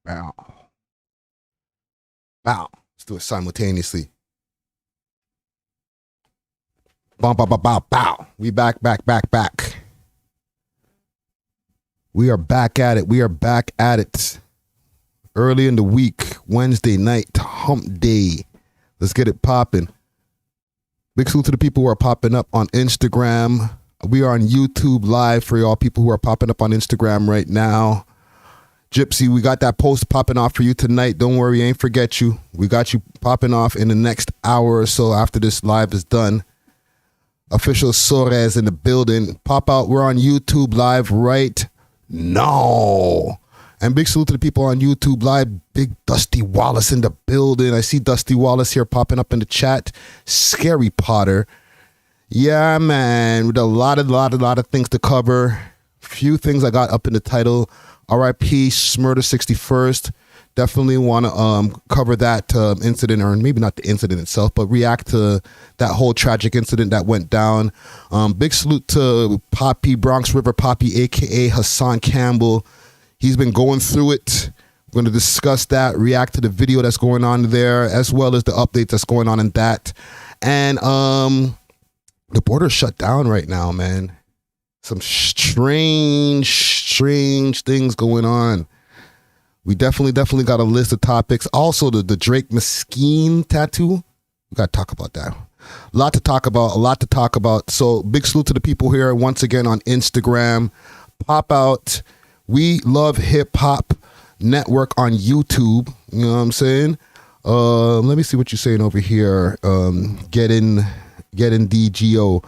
Bow. Bow. Let's do it simultaneously. Bow, bow, bow, bow, bow. We back. We are back at it. Early in the week, Wednesday night, hump day. Let's get it popping. Big salute to the people who are popping up on Instagram. We are on YouTube live for y'all people who are popping up on Instagram right now. Gypsy, we got that post popping off for you tonight. Don't worry, ain't forget you. We got you popping off in the next hour or so after this live is done. Official Sores in the building. Pop out. We're on YouTube live right now. And big salute to the people on YouTube live. Big Dusty Wallace in the building. I see Dusty Wallace here popping up in the chat. Scary Potter. Yeah, man. With a lot of things to cover. Few things I got up in the title. R.I.P. Shmurda61st. Definitely want to cover that incident, or maybe not the incident itself, but react to that whole tragic incident that went down. Big salute to Poppy, Bronx River Poppy, a.k.a. Hassan Campbell. He's been going through it. We're going to discuss that, react to the video that's going on there, as well as the updates that's going on in that. And the border's shut down right now, man. Some strange things going on. We definitely got a list of topics. Also, the Drake Miskeen tattoo. We got to talk about that. A lot to talk about. So big salute to the people here once again on Instagram. Pop out. We Love Hip Hop Network on YouTube. You know what I'm saying? Let me see what you're saying over here. Get in DGO.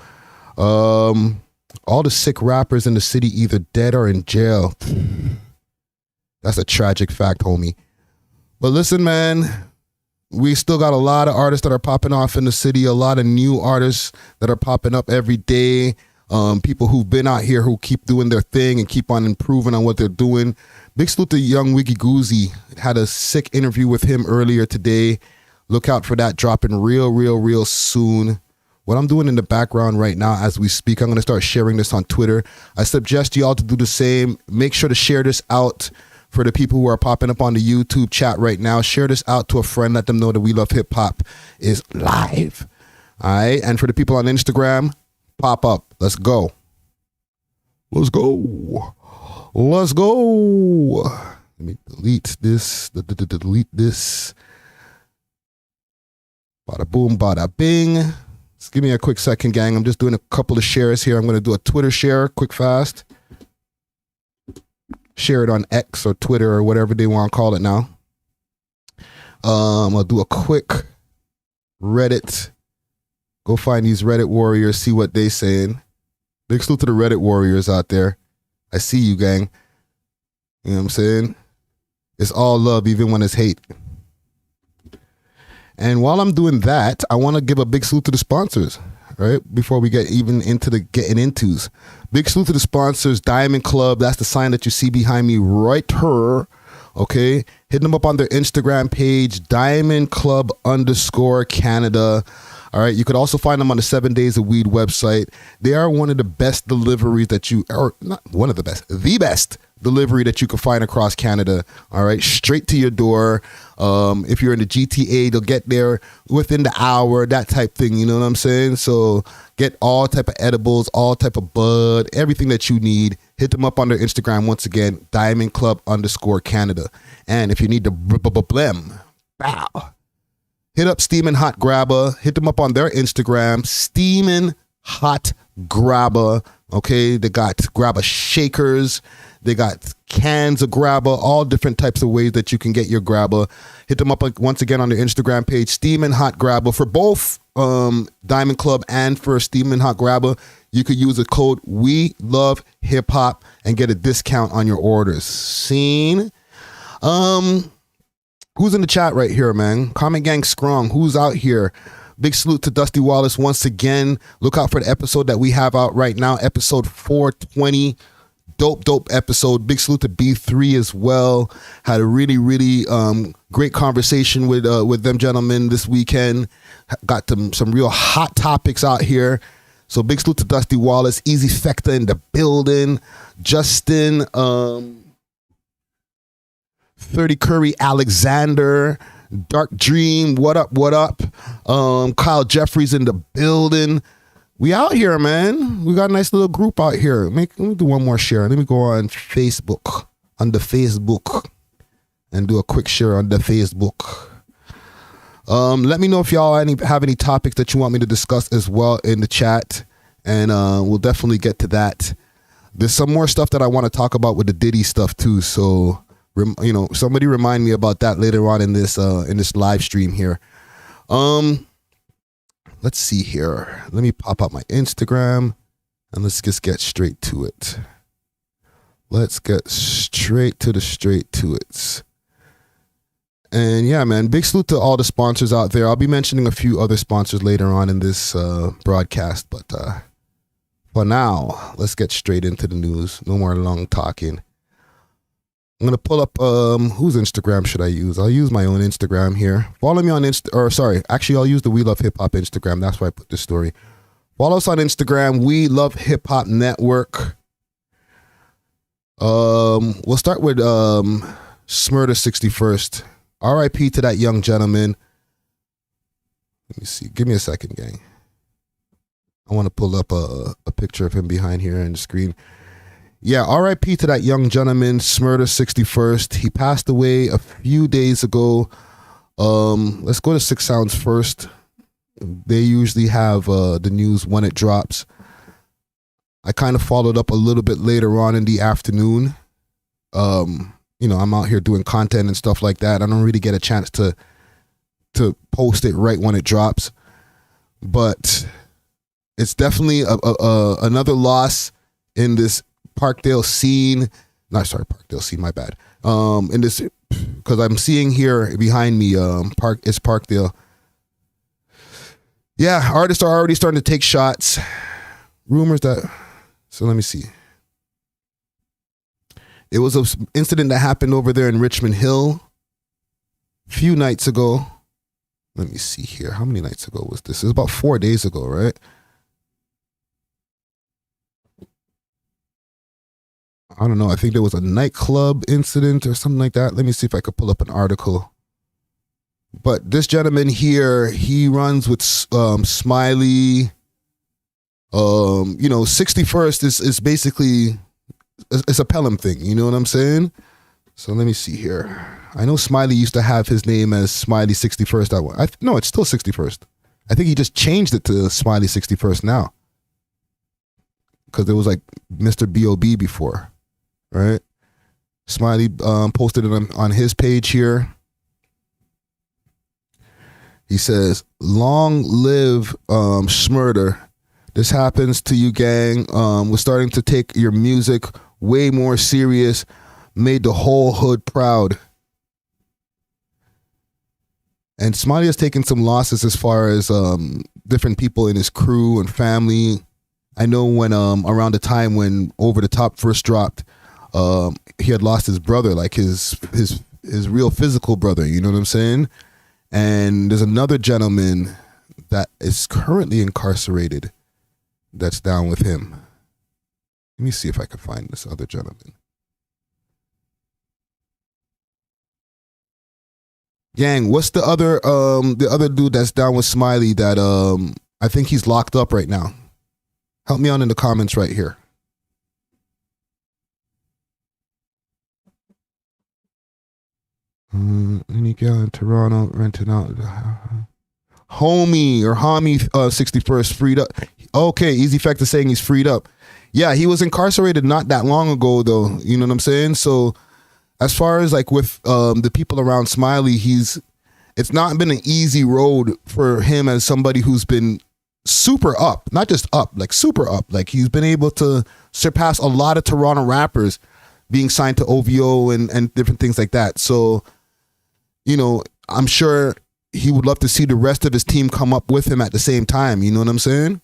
All the sick rappers in the city either dead or in jail. That's a tragic fact, homie. But listen, man, we still got a lot of artists that are popping off in the city, a lot of new artists that are popping up every day. People who've been out here who keep doing their thing and keep on improving on what they're doing. Big salute to young Wiggy Goozy. Had a sick interview with him earlier today. Look out for that dropping real soon. What I'm doing in the background right now as we speak, I'm going to start sharing this on Twitter. I suggest you all to do the same. Make sure to share this out for the people who are popping up on the YouTube chat right now. Share this out to a friend. Let them know that We Love Hip Hop is live. All right. And for the people on Instagram, pop up. Let's go. Let's go. Let me delete this. Delete this. Bada boom, bada bing. Just give me a quick second, gang. I'm just doing a couple of shares here. I'm going to do a Twitter share, quick, fast. Share it on X or Twitter or whatever they want to call it now. I'll do a quick Reddit. Go find these Reddit warriors, see what they saying. Big salute to the Reddit warriors out there. I see you, gang. You know what I'm saying? It's all love, even when it's hate. And while I'm doing that, I want to give a big salute to the sponsors, right? Before we get even into the getting intos. Big salute to the sponsors, Diamond Club. That's the sign that you see behind me right here. Okay. Hit them up on their Instagram page, Diamond Club _Canada. All right. You could also find them on the 7 Days of Weed website. They are one of the best deliveries that the best delivery that you can find across Canada. All right. Straight to your door. If you're in the GTA, they'll get there within the hour, that type thing. You know what I'm saying? So get all type of edibles, all type of bud, everything that you need. Hit them up on their Instagram. Once again, Diamond Club _Canada. And if you need the blem, bow. Hit up Steamin' Hot Grabber. Hit them up on their Instagram, Steamin' Hot Grabber. Okay, they got grabber shakers. They got cans of grabber, all different types of ways that you can get your grabber. Hit them up once again on their Instagram page, Steamin' Hot Grabber. For both Diamond Club and for Steamin' Hot Grabber, you could use the code We Love Hip Hop and get a discount on your orders. Seen? Who's in the chat right here, man? Comment gang strong. Who's out here? Big salute to Dusty Wallace once again. Look out for the episode that we have out right now, episode 420. Dope episode. Big salute to B3 as well. Had a really great conversation with them gentlemen this weekend. Got some real hot topics out here. So big salute to Dusty Wallace, Easy Fecta in the building, Justin 30 Curry Alexander, Dark Dream, what up, what up? Kyle Jeffries in the building. We out here, man. We got a nice little group out here. Let me do one more share. Let me go on Facebook, and do a quick share on the Facebook. Let me know if y'all have any topics that you want me to discuss as well in the chat, and we'll definitely get to that. There's some more stuff that I want to talk about with the Diddy stuff too, so somebody remind me about that later on in this live stream here. Let's see here. Let me pop up my Instagram and let's just get straight to it. Let's get straight to it. And yeah, man, big salute to all the sponsors out there. I'll be mentioning a few other sponsors later on in this broadcast, but for now, let's get straight into the news. No more long talking. I'm going to pull up, whose Instagram should I use? I'll use my own Instagram here. Follow me on I'll use the We Love Hip Hop Instagram. That's why I put this story. Follow us on Instagram, We Love Hip Hop Network. We'll start with Shmurda61st. R.I.P. to that young gentleman. Let me see. Give me a second, gang. I want to pull up a picture of him behind here on the screen. Yeah, R.I.P. to that young gentleman, Shmurda61st. He passed away a few days ago. Let's go to 6 Sounds first. They usually have the news when it drops. I kind of followed up a little bit later on in the afternoon. I'm out here doing content and stuff like that. I don't really get a chance to post it right when it drops. But it's definitely another loss in this Parkdale scene. My bad. In this, because I'm seeing here behind me, it's Parkdale. Yeah, artists are already starting to take shots. Rumors that, so let me see. It was an incident that happened over there in Richmond Hill a few nights ago. Let me see here. How many nights ago was this? It was about 4 days ago, right? I don't know. I think there was a nightclub incident or something like that. Let me see if I could pull up an article. But this gentleman here, he runs with Smiley. 61st is basically, it's a Pelham thing. You know what I'm saying? So let me see here. I know Smiley used to have his name as Smiley61st. No, it's still 61st. I think he just changed it to Smiley61st now. Because there was like Mr. B.O.B. before. Right? Smiley posted it on his page here. He says, "Long live Shmurda. This happens to you, gang. We're starting to take your music way more serious. Made the whole hood proud." And Smiley has taken some losses as far as different people in his crew and family. I know when around the time when Over the Top first dropped, he had lost his brother, like his real physical brother. You know what I'm saying? And there's another gentleman that is currently incarcerated that's down with him. Let me see if I can find this other gentleman. Gang, what's the other dude that's down with Smiley that I think he's locked up right now? Help me out in the comments right here. Any girl in Toronto renting out Homie 61st freed up. Okay, Easy Fact is saying he's freed up. Yeah, he was incarcerated not that long ago though. You know what I'm saying? So as far as like with the people around Smiley, it's not been an easy road for him as somebody who's been super up, not just up, like super up. Like he's been able to surpass a lot of Toronto rappers being signed to OVO and different things like that. So, I'm sure he would love to see the rest of his team come up with him at the same time. You know what I'm saying?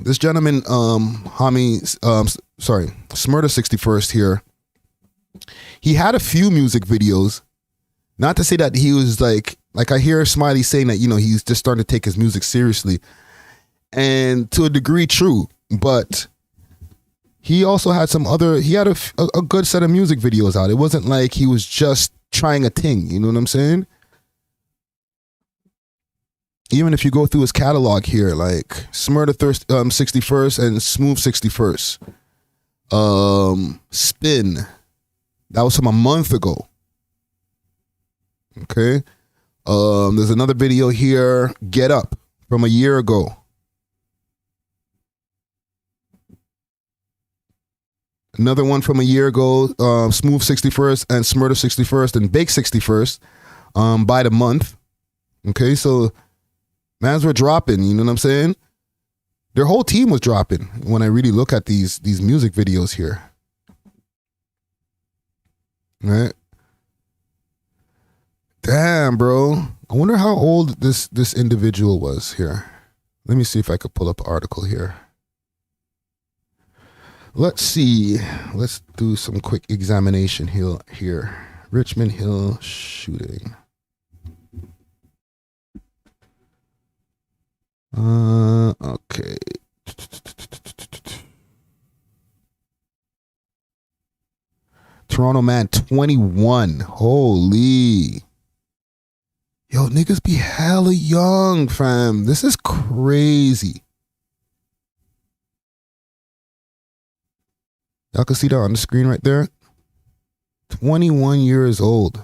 This gentleman, Shmurda61st here, he had a few music videos. Not to say that he was like I hear Smiley saying that, he's just starting to take his music seriously. And to a degree, true. But he also had he had a good set of music videos out. It wasn't like he was just trying a thing, you know what I'm saying? Even if you go through his catalog here, like Shmurda61st and Smooth61st, Spin, that was from a month ago. Okay. There's another video here, Get Up, from a year ago. Another one from a year ago, Smooth61st and Shmurda61st and Bake61st, by the month. Okay, so mans were dropping, you know what I'm saying? Their whole team was dropping when I really look at these music videos here. Right? Damn, bro. I wonder how old this individual was here. Let me see if I could pull up an article here. Let's see. Let's do some quick examination here. Richmond Hill shooting. Okay. Toronto man, 21. Holy. Yo, niggas be hella young, fam. This is crazy. Y'all can see that on the screen right there. 21 years old.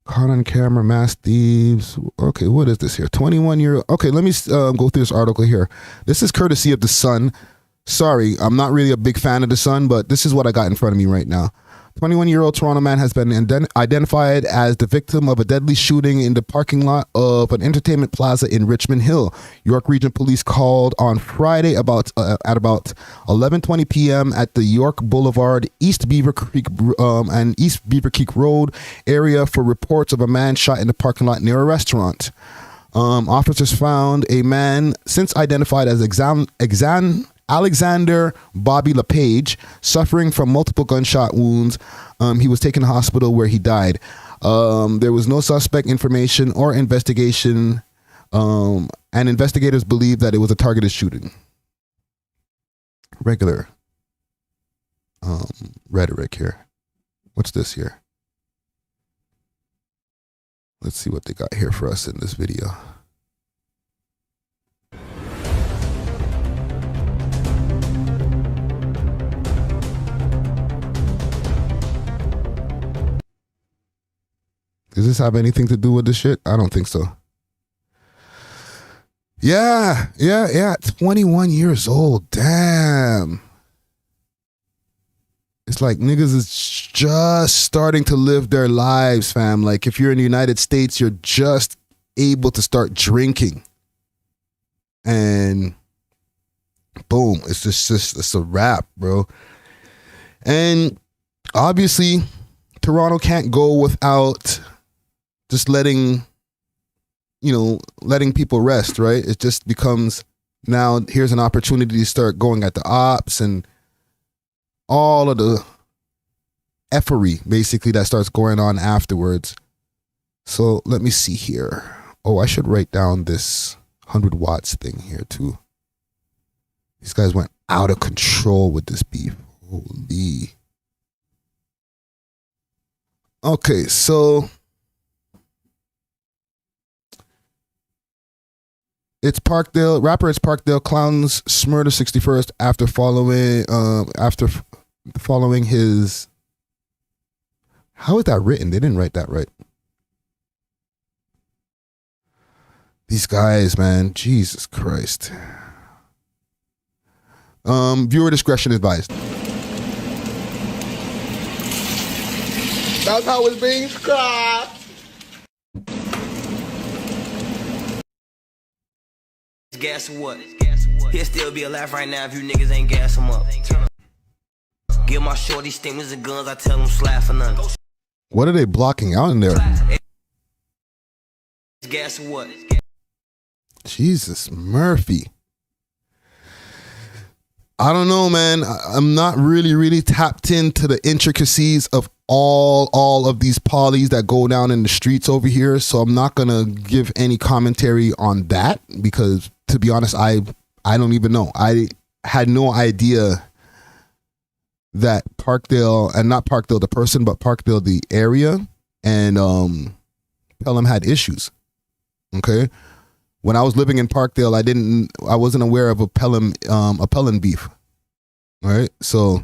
Caught on camera, mass thieves. Okay, what is this here? 21-year-old. Okay, let me go through this article here. This is courtesy of The Sun. Sorry, I'm not really a big fan of The Sun, but this is what I got in front of me right now. 21-year-old Toronto man has been identified as the victim of a deadly shooting in the parking lot of an entertainment plaza in Richmond Hill. York Region Police called on Friday at about 11:20 p.m. at the York Boulevard, East Beaver Creek and East Beaver Creek Road area for reports of a man shot in the parking lot near a restaurant. Officers found a man since identified as Alexander Bobby LePage, suffering from multiple gunshot wounds. He was taken to hospital where he died. There was no suspect information or investigation, and investigators believe that it was a targeted shooting. Regular rhetoric here. What's this here? Let's see what they got here for us in this video. Does this have anything to do with this shit? I don't think so. Yeah. 21 years old. Damn. It's like niggas is just starting to live their lives, fam. Like if you're in the United States, you're just able to start drinking. And boom, it's a wrap, bro. And obviously, Toronto can't go without just letting people rest, right? It just becomes now here's an opportunity to start going at the ops and all of the effery basically that starts going on afterwards. So let me see here. Oh, I should write down this 100 watts thing here too. These guys went out of control with this beef. Holy. Okay, so it's Parkdale. Rapper is Parkdale clowns Shmurda61st after following his. How is that written? They didn't write that right. These guys, man, Jesus Christ. Viewer discretion advised. That's how it's being described. Gas what? He'll still be alive right now if you niggas ain't gas him up. Give my shorty stingers and guns, I tell them slap for none. What are they blocking out in there? Gas what? Jesus, Murphy. I don't know, man. I'm not really tapped into the intricacies of all of these polys that go down in the streets over here. So I'm not going to give any commentary on that because, to be honest, I I don't even know. I had no idea that Parkdale, and not Parkdale the person, but Parkdale the area, and Pelham had issues. Okay, when I was living in Parkdale, I wasn't aware of a Pelham beef. All right, so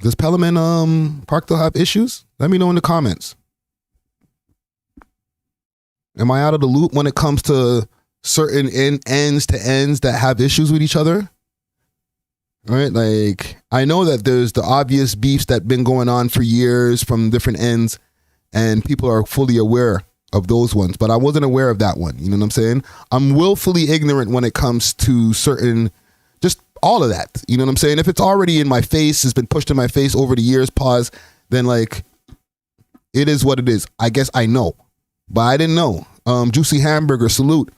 does Pelham and Parkdale have issues? Let me know in the comments. Am I out of the loop when it comes to certain ends to ends that have issues with each other? All right, like I know that there's the obvious beefs that been going on for years from different ends, and people are fully aware of those ones, but I wasn't aware of that one. You know what I'm saying? I'm willfully ignorant when it comes to certain, just all of that. You know what I'm saying? If it's already in my face, it's been pushed in my face over the years, then like, it is what it is. I guess I know, but I didn't know. Juicy Hamburger, salute.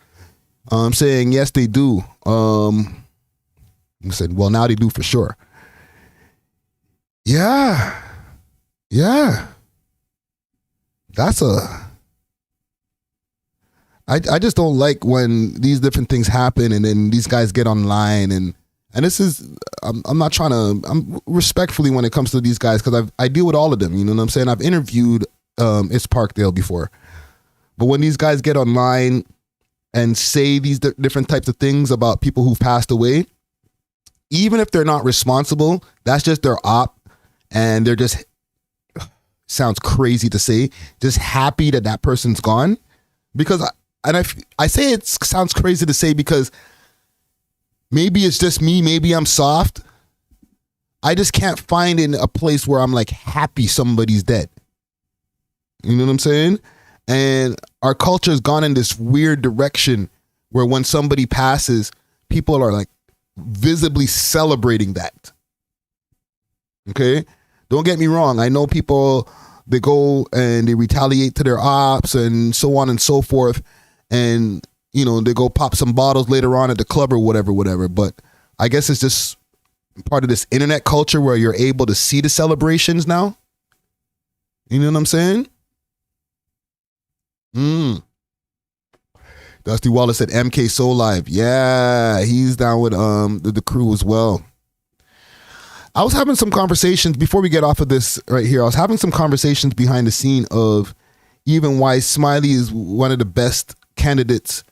Saying yes, they do. I said, well, now they do for sure. Yeah. I just don't like when these different things happen and then these guys get online and this is, I'm respectfully when it comes to these guys, because I deal with all of them, you know what I'm saying? I've interviewed It's Parkdale before, but when these guys get online and say these different types of things about people who've passed away, even if they're not responsible, that's just their op, and they're just, sounds crazy to say, just happy that person's gone. Because I say it sounds crazy to say because maybe it's just me, maybe I'm soft. I just can't find in a place where I'm like happy somebody's dead. You know what I'm saying? And our culture has gone in this weird direction where when somebody passes, people are like visibly celebrating that. Okay? Don't get me wrong. I know people, they go and they retaliate to their ops and so on and so forth. And, you know, they go pop some bottles later on at the club or whatever. But I guess it's just part of this internet culture where you're able to see the celebrations now. You know what I'm saying? Dusty Wallace said MK Soul Live. Yeah, he's down with the crew as well. I was having some conversations before we get off of this right here. I was having some conversations behind the scene of even why Smiley is one of the best candidates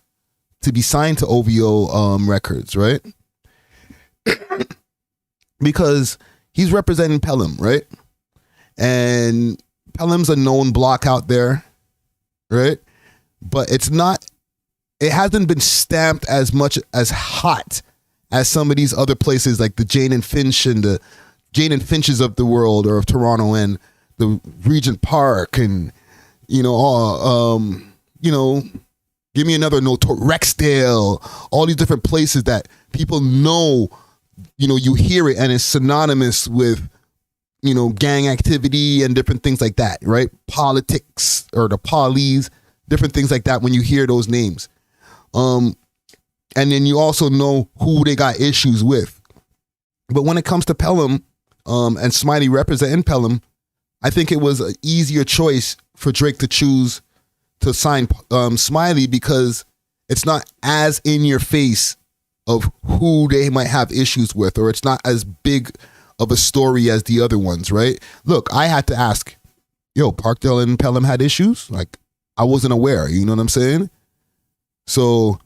to be signed to OVO Records, right? Because he's representing Pelham, right? And Pelham's a known block out there, right? But it hasn't been stamped as much as hot as some of these other places like the Jane and Finch and the Jane and Finches of the world, or of Toronto, and the Regent Park, and give me another note, Rexdale, all these different places that people know, you hear it and it's synonymous with, gang activity and different things like that, right? Politics, or the polies, different things like that when you hear those names. And then you also know who they got issues with. But when it comes to Pelham, and Smiley representing Pelham, I think it was an easier choice for Drake to choose to sign Smiley, because it's not as in your face of who they might have issues with, or it's not as big of a story as the other ones, right? Look, I had to ask, Parkdale and Pelham had issues? Like, I wasn't aware, you know what I'm saying? So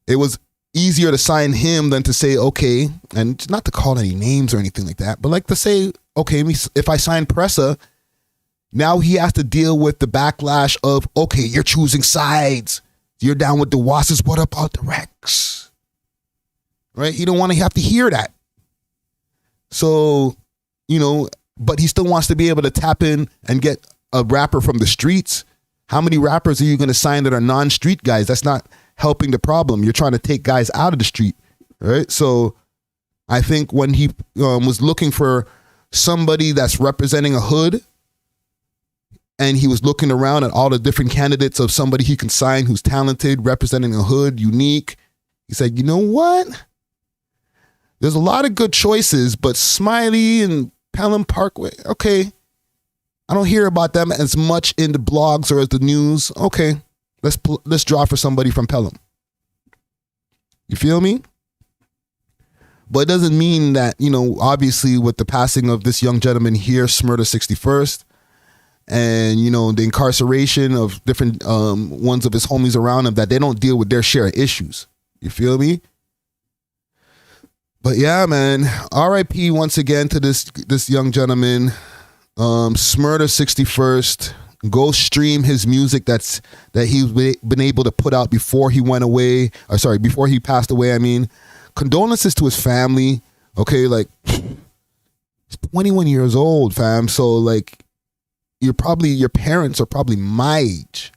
it was easier to sign him than to say, okay, and not to call any names or anything like that, but like to say, okay, if I sign Pressa, now he has to deal with the backlash of, okay, you're choosing sides. You're down with the Wasses. What about the Rex? Right? He don't want to have to hear that. So, but he still wants to be able to tap in and get a rapper from the streets. How many rappers are you going to sign that are non-street guys? That's not helping the problem. You're trying to take guys out of the street, right? So I think when he was looking for somebody that's representing a hood, and he was looking around at all the different candidates of somebody he can sign who's talented, representing a hood, unique, he said, you know what? There's a lot of good choices, but Smiley and Pelham Parkway, okay. I don't hear about them as much in the blogs or as the news. Okay, let's draw for somebody from Pelham. You feel me? But it doesn't mean that, you know, obviously with the passing of this young gentleman here, Shmurda61st, and, you know, the incarceration of different ones of his homies around him, that they don't deal with their share of issues. You feel me? But yeah, man, R.I.P. once again to this young gentleman, Shmurda61st. Go stream his music that he's been able to put out before he went away, or sorry, before he passed away. I mean, condolences to his family. Okay, like he's 21 years old, fam. So like, your parents are probably my age,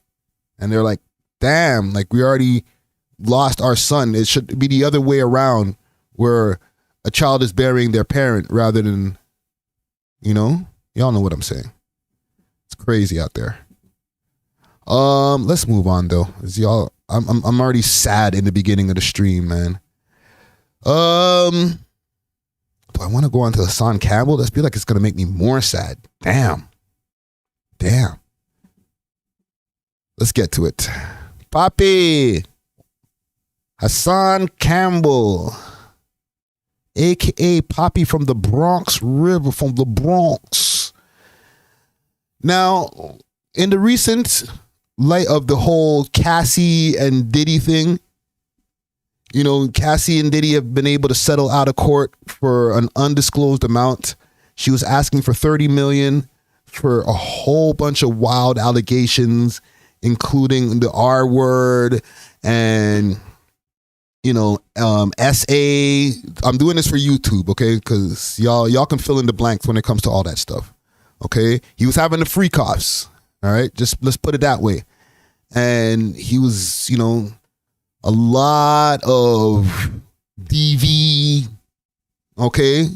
and they're like, damn, like we already lost our son. It should be the other way around, where a child is burying their parent rather than, you know, y'all know what I'm saying. It's crazy out there. Let's move on though. I'm already sad in the beginning of the stream, man. Do I want to go on to Hassan Campbell? I feel like it's gonna make me more sad. Damn. Let's get to it. Papi Hassan Campbell, aka Poppy from the Bronx River, from the Bronx. Now, in the recent light of the whole Cassie and Diddy thing, you know, Cassie and Diddy have been able to settle out of court for an undisclosed amount. She was asking for $30 million for a whole bunch of wild allegations, including the R word and, you know, SA. I'm doing this for YouTube, okay? Because y'all can fill in the blanks when it comes to all that stuff. Okay, he was having the free coughs. All right, just let's put it that way. And he was, you know, a lot of DV. Okay,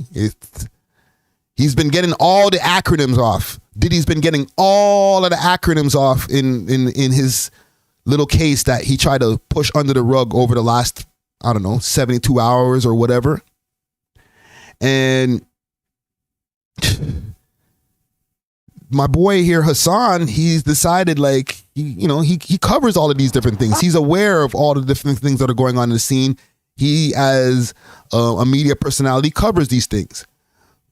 he's been getting all the acronyms off. Diddy's been getting all of the acronyms off in his little case that he tried to push under the rug over the last, I don't know, 72 hours or whatever. And my boy here, Hassan, he's decided, like, he covers all of these different things. He's aware of all the different things that are going on in the scene. He, as a media personality, covers these things.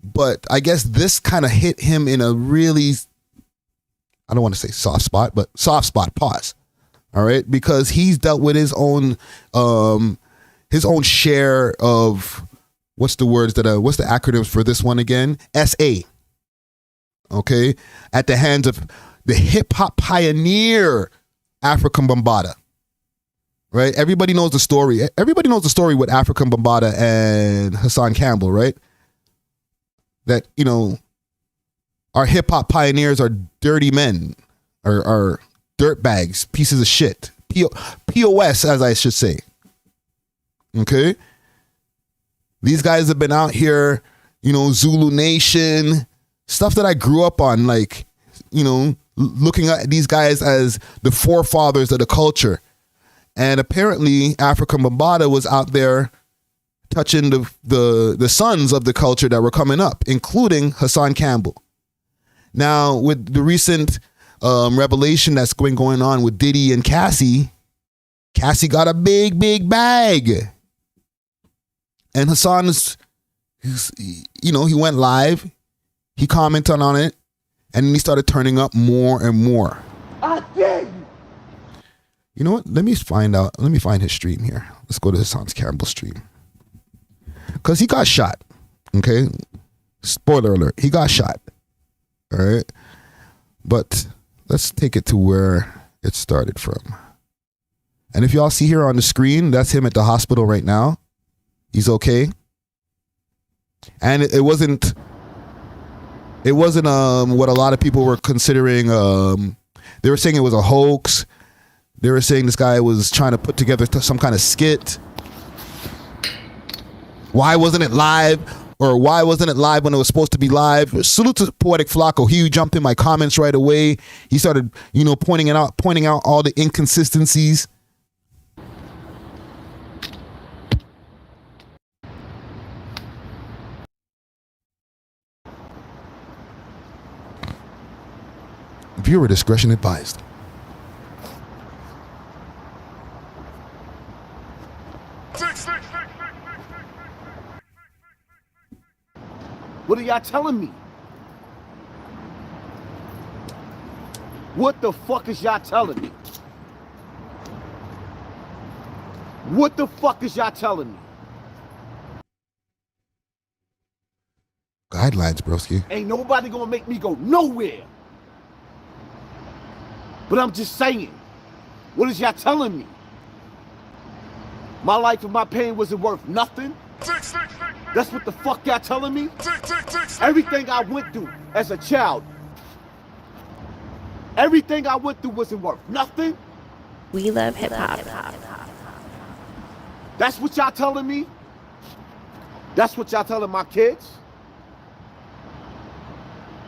But I guess this kind of hit him in a really, I don't want to say soft spot, but soft spot, pause. All right, because he's dealt with his own share of, what's the acronyms for this one again? SA. Okay, at the hands of the hip hop pioneer African Bambaataa. Right? Everybody knows the story. Everybody knows the story with African Bambaataa and Hassan Campbell, right? That, you know, our hip hop pioneers are dirty men, are dirt bags, pieces of shit. POS, as I should say. Okay? These guys have been out here, you know, Zulu Nation, stuff that I grew up on, like, you know, looking at these guys as the forefathers of the culture. And apparently African Bambaataa was out there touching the sons of the culture that were coming up, including Hassan Campbell. Now, with the recent revelation that's going on with Diddy and Cassie got a big bag. And Hassan he went live. He commented on it, and then he started turning up more and more. I dare you. You know what? Let me find his stream here. Let's go to Hassan Campbell's stream. Because he got shot. Okay? Spoiler alert. He got shot. All right? But let's take it to where it started from. And if y'all see here on the screen, that's him at the hospital right now. He's okay. And it wasn't what a lot of people were considering. They were saying it was a hoax. They were saying this guy was trying to put together some kind of skit. Why wasn't it live? Or why wasn't it live when it was supposed to be live? Salute to Poetic Flacco. He jumped in my comments right away. He started, pointing out all the inconsistencies. Viewer discretion advised. What are y'all telling me? What the fuck is y'all telling me? What the fuck is y'all telling me? Guidelines, broski. Ain't nobody gonna make me go nowhere. But I'm just saying, what is y'all telling me? My life and my pain wasn't worth nothing? That's what the fuck y'all telling me? Everything I went through as a child, everything I went through wasn't worth nothing? We love hip hop. That's what y'all telling me? That's what y'all telling my kids?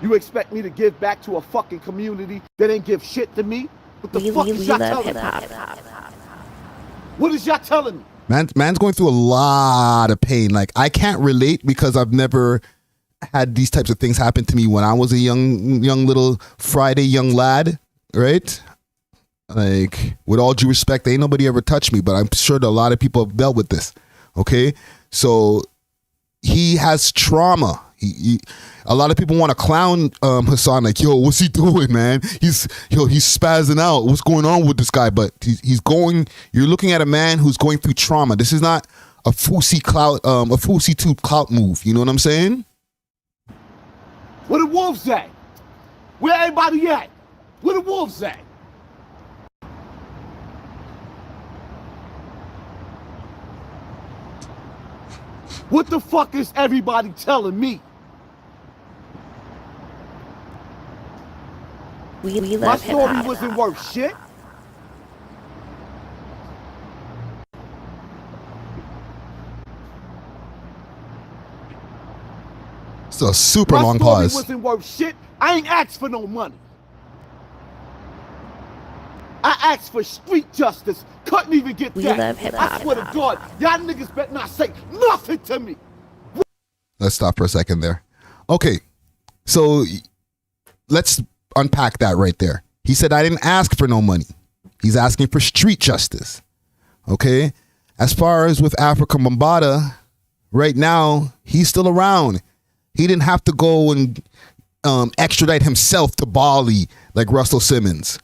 You expect me to give back to a fucking community that ain't give shit to me? What the fuck is y'all telling me? What is y'all telling me? Man's going through a lot of pain. Like, I can't relate because I've never had these types of things happen to me when I was a young little Friday young lad, right? Like, with all due respect, ain't nobody ever touched me, but I'm sure that a lot of people have dealt with this, okay? So he has trauma. A lot of people want to clown Hassan, like, yo, what's he doing, man? He's spazzing out. What's going on with this guy? But you're looking at a man who's going through trauma. This is not a Fousey 2 clout move. You know what I'm saying? Where the wolves at? Where everybody at? Where the wolves at? What the fuck is everybody telling me? We My love story hip-hop. wasn't worth shit? It's a super My long story pause. wasn't worth shit. I ain't asked for no money. I asked for street justice. Couldn't even get We that. love hip-hop. I swear to God, y'all niggas better not say nothing to me. Let's stop for a second there. Okay, so let's unpack that right there. He said, I didn't ask for no money. He's asking for street justice. Okay? As far as with Africa Bambaataa, right now, he's still around. He didn't have to go and extradite himself to Bali like Russell Simmons.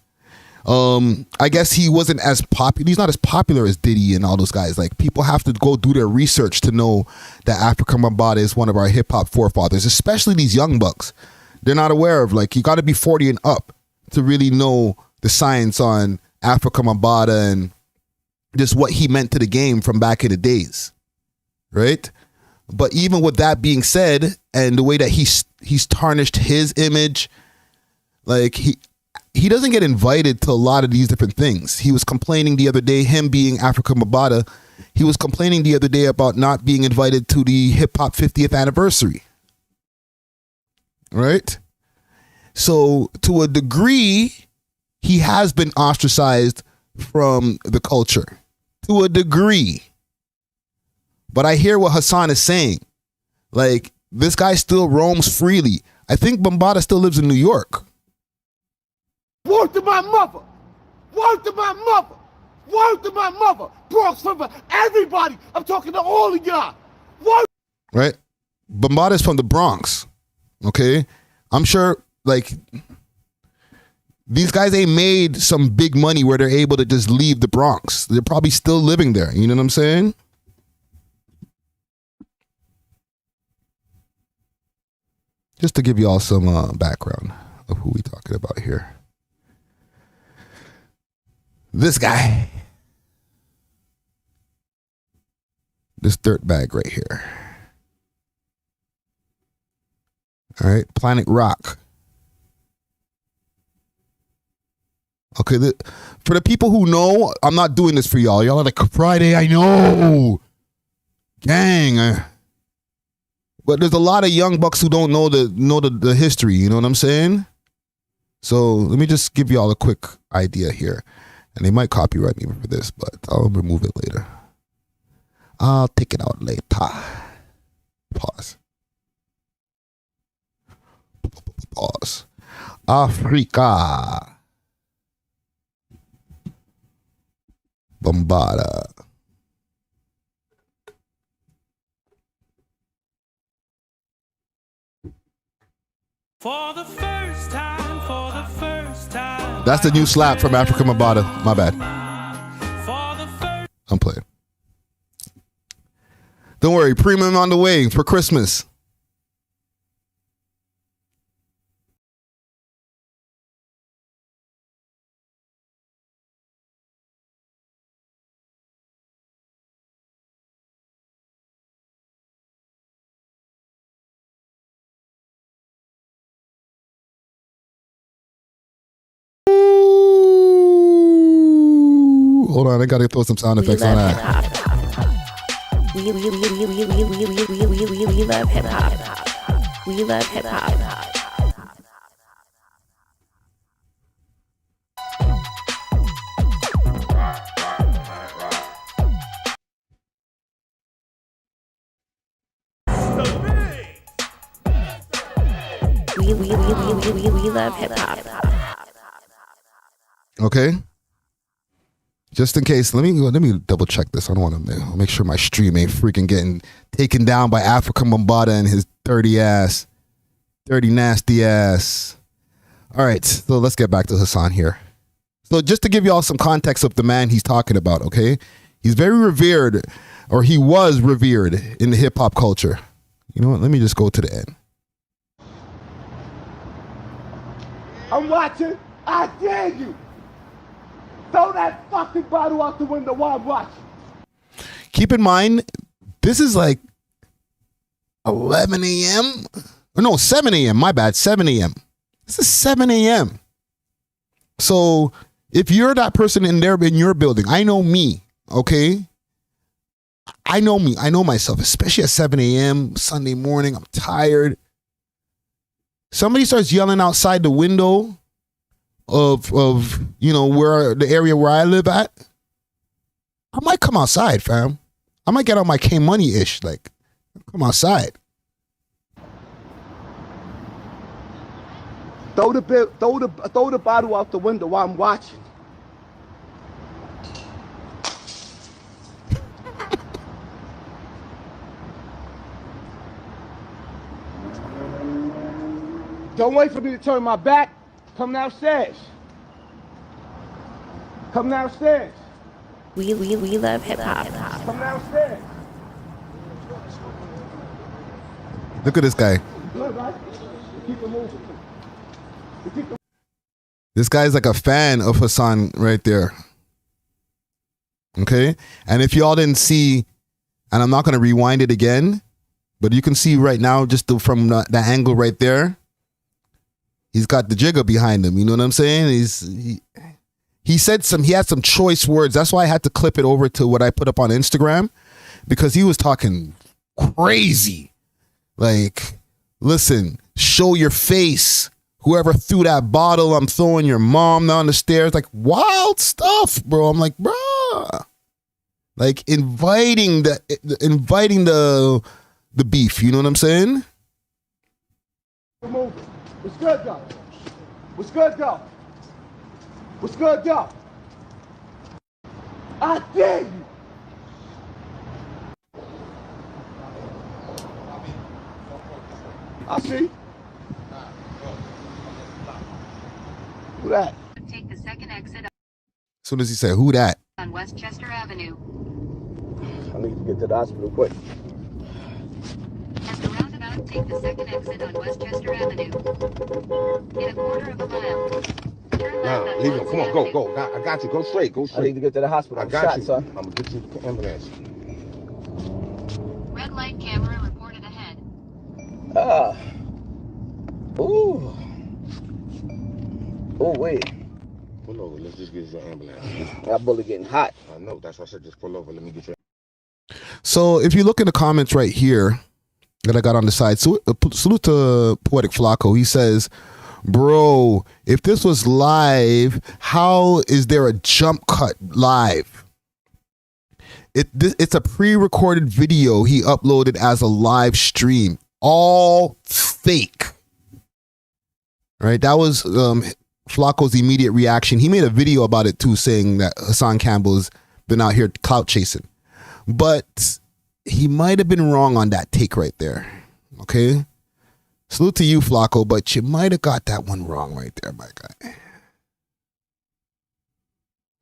I guess he wasn't as popular. He's not as popular as Diddy and all those guys. Like, people have to go do their research to know that Africa Bambaataa is one of our hip hop forefathers, especially these young bucks. They're not aware of, like, you got to be 40 and up to really know the science on Africa Bambaataa and just what he meant to the game from back in the days, right? But even with that being said, and the way that he's tarnished his image, like, he doesn't get invited to a lot of these different things. He was complaining the other day, him being Africa Bambaataa, he was complaining the other day about not being invited to the hip hop 50th anniversary. Right? So to a degree, he has been ostracized from the culture. To a degree. But I hear what Hassan is saying. Like, this guy still roams freely. I think Bambaataa still lives in New York. Word to my mother. Word to my mother. Word to my mother. Bronx River. Everybody. I'm talking to all of y'all. Word. Right? Bambaataa is from the Bronx. Okay? I'm sure, like, these guys ain't made some big money where they're able to just leave the Bronx. They're probably still living there. You know what I'm saying? Just to give you all some background of who we talking about here. This guy. This dirtbag right here. All right, Planet Rock. Okay, for the people who know, I'm not doing this for y'all. Y'all are like, Friday, I know. Gang. But there's a lot of young bucks who don't know the history, you know what I'm saying? So let me just give y'all a quick idea here. And they might copyright me for this, but I'll remove it later. I'll take it out later. Pause. Pause. Africa Bambaataa. For the first time, for the first time. That's the new slap from Africa Mabata. My bad. I'm playing. Don't worry, premium on the way for Christmas. Hold on, I gotta throw some sound effects on that. We love hip hop. We love hip hop. We love hip hop. Okay. Just in case, let me double check this. I don't want to make sure my stream ain't freaking getting taken down by Africa Mambata and his dirty nasty ass. All right, so let's get back to Hassan here. So just to give y'all some context of the man he's talking about, okay? He's very revered, or he was revered in the hip hop culture. You know what? Let me just go to the end. I'm watching. I dare you. Throw that fucking bottle out the window while I'm watching. Keep in mind, this is like 11 a.m. Or no, 7 a.m. My bad, 7 a.m. This is 7 a.m. So if you're that person in your building, I know me, okay? I know me. I know myself, especially at 7 a.m. Sunday morning. I'm tired. Somebody starts yelling outside the window of where the area where I live at. I might come outside, fam. I might get on my K Money ish, like come outside. Throw the bottle out the window while I'm watching. Don't wait for me to turn my back. Come downstairs. Come downstairs. We love hip hop. Come downstairs. Look at this guy. Good, right? Keep it moving. This guy's like a fan of Hassan right there. Okay? And if y'all didn't see, and I'm not going to rewind it again, but you can see right now just from the angle right there, he's got the jigger behind him. You know what I'm saying? He had some choice words. That's why I had to clip it over to what I put up on Instagram, because he was talking crazy. Like, listen, show your face. Whoever threw that bottle, I'm throwing your mom down the stairs. Like, wild stuff, bro. I'm like, bruh. Like, inviting the beef. You know what I'm saying? What's good, though? What's good, though? What's good, though? I dare you. I see. Who that? Take the second exit As soon as he said, who that? on Westchester Avenue. I need to get to the hospital quick. At the roundabout, take the second exit on Westchester Avenue. In a quarter of a mile. Turn Nah, left on leave him. Come on, Watson go. I got you. Go straight. Go I straight. need to get to the hospital. I I'm got shot, you. son. I'm gonna get you to the ambulance. Avenue. Red light camera reported ahead. Ooh. Oh, wait. Pull over. Let's just get you to the ambulance. That bullet getting hot. I know. That's why I said just pull over. Let me get you. So if you look in the comments right here that I got on the side, salute to Poetic Flacco. He says, bro, if this was live, how is there a jump cut live? It's a pre-recorded video he uploaded as a live stream. All fake. Right? That was Flacco's immediate reaction. He made a video about it too, saying that Hassan Campbell's been out here clout chasing. But he might have been wrong on that take right there. Okay? Salute to you, Flacco, but you might have got that one wrong right there, my guy.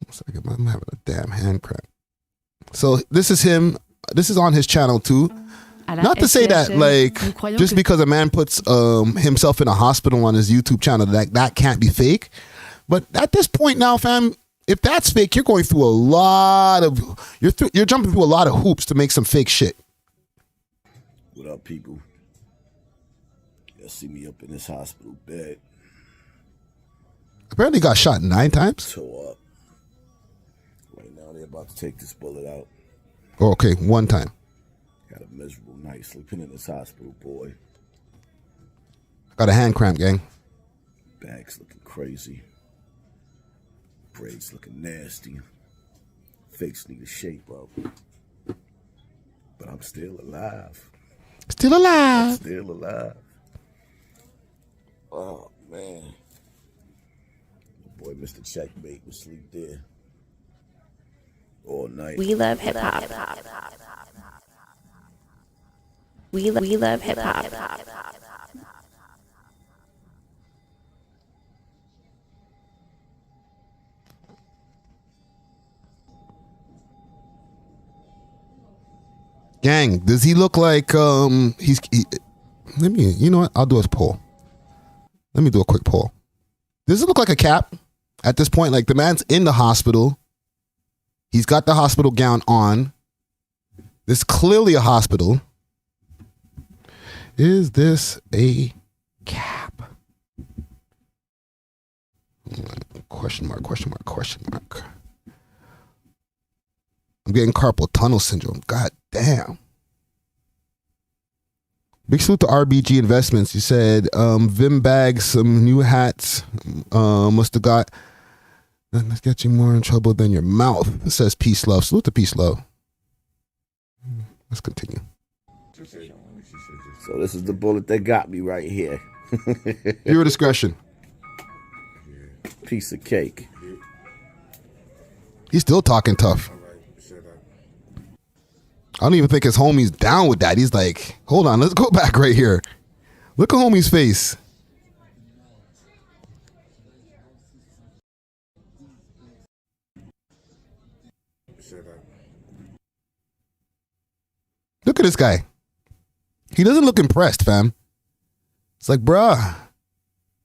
Looks like I'm having a damn hand cramp. So this is him. This is on his channel too. Not to say that, like, just because a man puts himself in a hospital on his YouTube channel, that can't be fake. But at this point now, fam, if that's fake, you're going through a lot of, you're jumping through a lot of hoops to make some fake shit. What up, people? Y'all see me up in this hospital bed. Apparently got shot 9 times. Toe up. Right now they're about to take this bullet out. Oh, okay, 1 time. Got a miserable night sleeping in this hospital, boy. Got a hand cramp, gang. Back's looking crazy. Braids looking nasty. Face need a shape up. But I'm still alive. Still alive. I'm still alive. Oh, man. Boy, Mr. Checkmate was asleep there all night. We love hip hop. We love hip hop. Gang, does he look like let me, you know what? I'll do a poll. Let me do a quick poll. Does it look like a cap at this point? Like the man's in the hospital. He's got the hospital gown on. This is clearly a hospital. Is this a cap? Question mark, question mark, question mark. I'm getting carpal tunnel syndrome. God damn. Big salute to RBG Investments. You said Vim bags, some new hats. Must have got. Let's get you more in trouble than your mouth. It says peace, love. Salute to peace, love. Let's continue. So this is the bullet that got me right here. Your discretion. Piece of cake. He's still talking tough. I don't even think his homie's down with that. He's like, hold on, let's go back right here. Look at homie's face. Look at this guy. He doesn't look impressed, fam. It's like, bruh,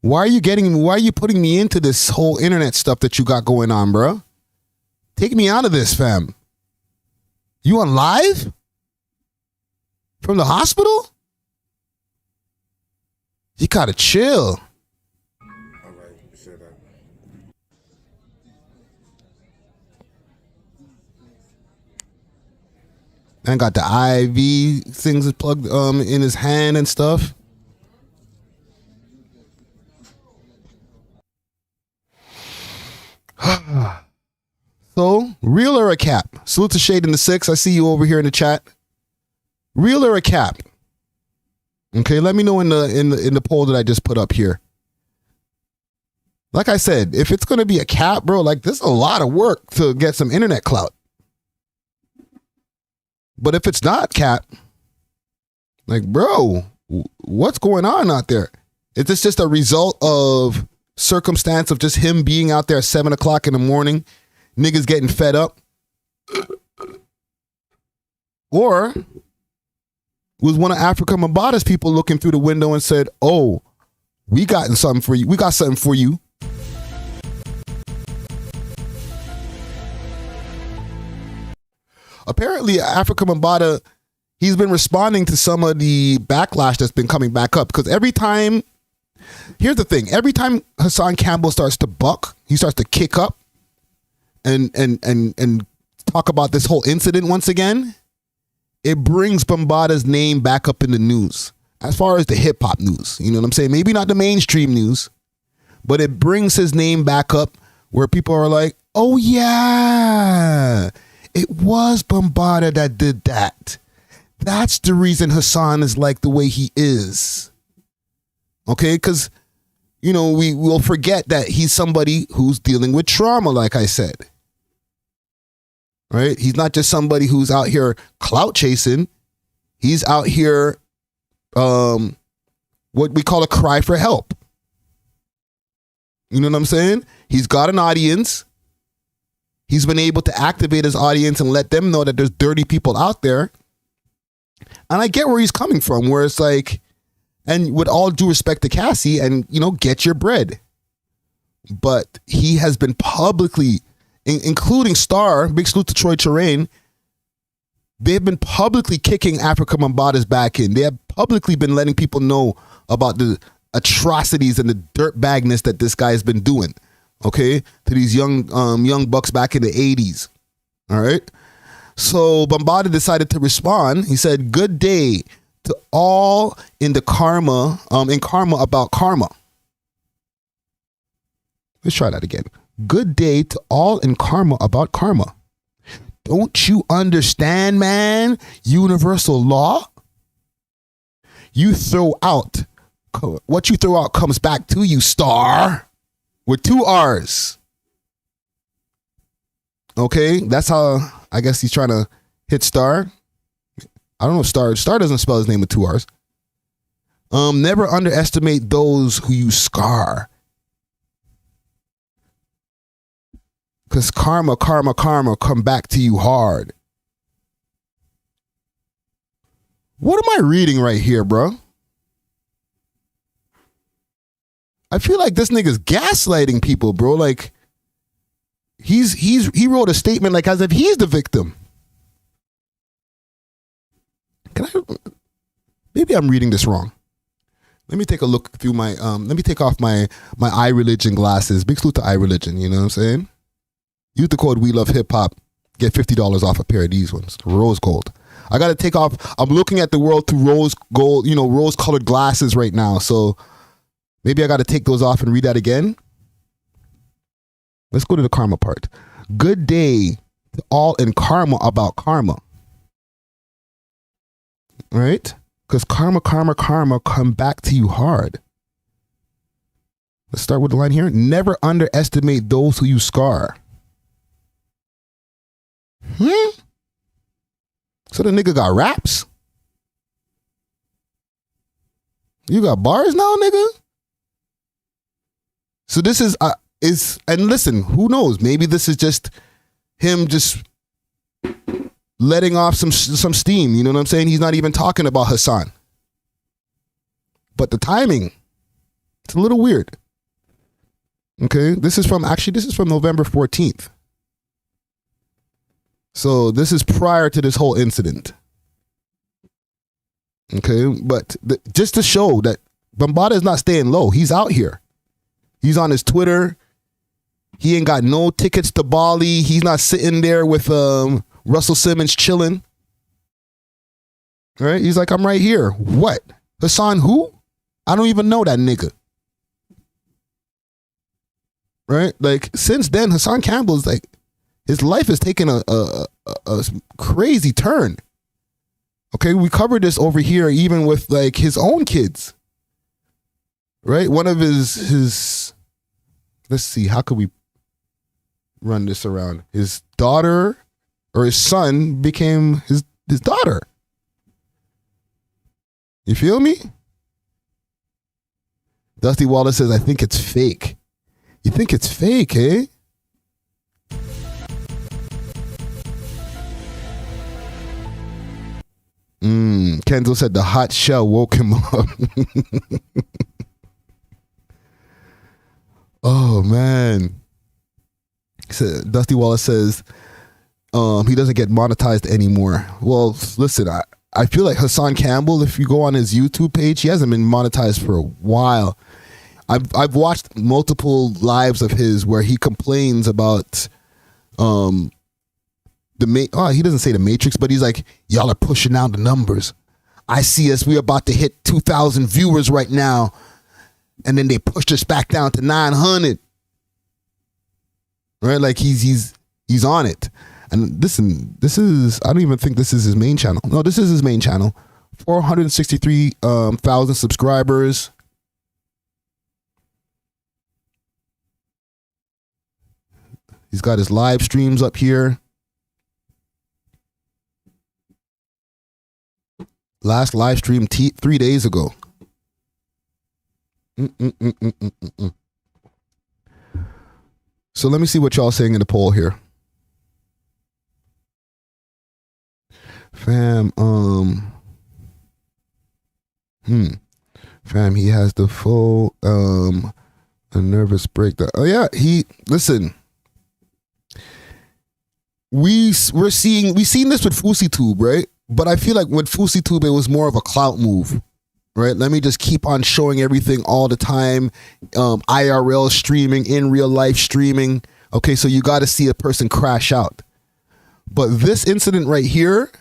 why are you putting me into this whole internet stuff that you got going on, bruh? Take me out of this, fam. You on live? From the hospital? You gotta chill. And got the IV things plugged in his hand and stuff. So, real or a cap? Salute to Shade in the 6. I see you over here in the chat. Real or a cap? Okay, let me know in the poll that I just put up here. Like I said, if it's gonna be a cap, bro, like this is a lot of work to get some internet clout. But if it's not cap, like, bro, what's going on out there? Is this just a result of circumstance of just him being out there at 7 o'clock in the morning, niggas getting fed up? Or was one of Africa Mabata's people looking through the window and said, oh, we got something for you. We got something for you. Apparently, Africa Mabata, he's been responding to some of the backlash that's been coming back up. Because every time, here's the thing, every time Hassan Campbell starts to buck, he starts to kick up and talk about this whole incident once again, it brings Bambata's name back up in the news. As far as the hip hop news, you know what I'm saying? Maybe not the mainstream news, but it brings his name back up where people are like, oh yeah, it was Bambata that did that. That's the reason Hassan is like the way he is. Okay, because, you know, we will forget that he's somebody who's dealing with trauma, like I said. Right? He's not just somebody who's out here clout chasing. He's out here what we call a cry for help. You know what I'm saying? He's got an audience. He's been able to activate his audience and let them know that there's dirty people out there. And I get where he's coming from, where it's like, and with all due respect to Cassie, and, you know, get your bread. But he has been publicly, including Star, big salute to Troy Terrain, they've been publicly kicking Africa Bambaata's back in. They have publicly been letting people know about the atrocities and the dirtbagness that this guy has been doing, okay, to these young bucks back in the 80s. All right. So Bambaata decided to respond. He said, "Good day to all in karma about karma." Let's try that again. "Good day to all in karma about karma. Don't you understand, man? Universal law? You throw out, what you throw out comes back to you, Star." With 2 R's. Okay, that's how I guess he's trying to hit Star. I don't know if Star doesn't spell his name with 2 R's. Never underestimate those who you scar. Because karma come back to you hard. What am I reading right here, bro? I feel like this nigga's gaslighting people, bro. Like, he wrote a statement like as if he's the victim. Maybe I'm reading this wrong. Let me take a look through my, let me take off my iReligion glasses. Big salute to iReligion, you know what I'm saying? Use the code We Love Hip Hop. Get $50 off a pair of these ones. Rose gold. I got to take off. I'm looking at the world through rose gold, you know, rose colored glasses right now. So maybe I got to take those off and read that again. Let's go to the karma part. Good day to all in karma about karma. Right? Because karma come back to you hard. Let's start with the line here. Never underestimate those who you scar. So the nigga got raps? You got bars now, nigga? So this is and listen, who knows? Maybe this is just him just letting off some steam, you know what I'm saying? He's not even talking about Hassan. But the timing, it's a little weird. Okay, this is from November 14th. So this is prior to this whole incident. Okay, but just to show that Bambaata is not staying low. He's out here. He's on his Twitter. He ain't got no tickets to Bali. He's not sitting there with Russell Simmons chilling. Right? He's like, I'm right here. What? Hassan who? I don't even know that nigga. Right? Like, since then, Hassan Campbell is like, his life has taken a crazy turn. Okay, we covered this over here even with like his own kids. Right? One of his let's see, how could we run this around? His daughter or his son became his daughter. You feel me? Dusty Wallace says, I think it's fake. You think it's fake, eh? Kenzo said the hot shell woke him up. Oh, man. Dusty Wallace says he doesn't get monetized anymore. Well, listen, I feel like Hassan Campbell, if you go on his YouTube page, he hasn't been monetized for a while. I've watched multiple lives of his where he complains about he doesn't say the Matrix, but he's like, y'all are pushing out the numbers. I see us, we're about to hit 2,000 viewers right now. And then they pushed us back down to 900. Right? Like he's on it. And listen, I don't even think this is his main channel. No, this is his main channel. 463,000 subscribers. He's got his live streams up here. Last live stream 3 days ago. So let me see what y'all saying in the poll here. Fam, Fam, he has the full a nervous breakdown. Oh yeah, listen. We've seen this with FouseyTube, right? But I feel like with FouseyTube, it was more of a clout move, right? Let me just keep on showing everything all the time. IRL streaming, in real life streaming. Okay, so you got to see a person crash out. But this incident right here,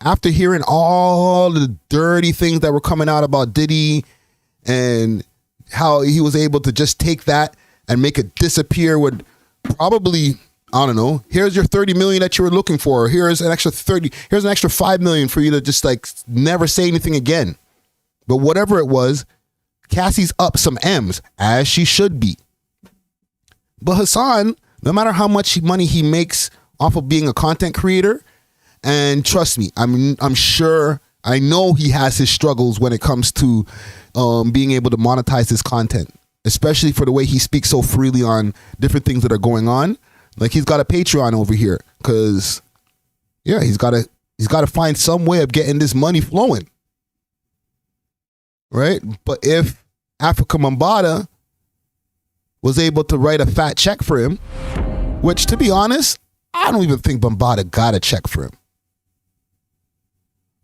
after hearing all the dirty things that were coming out about Diddy and how he was able to just take that and make it disappear with probably, I don't know, here's your 30 million that you were looking for. Here's an extra 5 million for you to just like never say anything again. But whatever it was, Cassie's up some M's, as she should be. But Hassan, no matter how much money he makes off of being a content creator, and trust me, I'm sure, I know he has his struggles when it comes to being able to monetize his content, especially for the way he speaks so freely on different things that are going on. Like he's got a Patreon over here because, yeah, he's got to find some way of getting this money flowing, right? But if Africa Mambata was able to write a fat check for him, which to be honest, I don't even think Bambaataa got a check for him.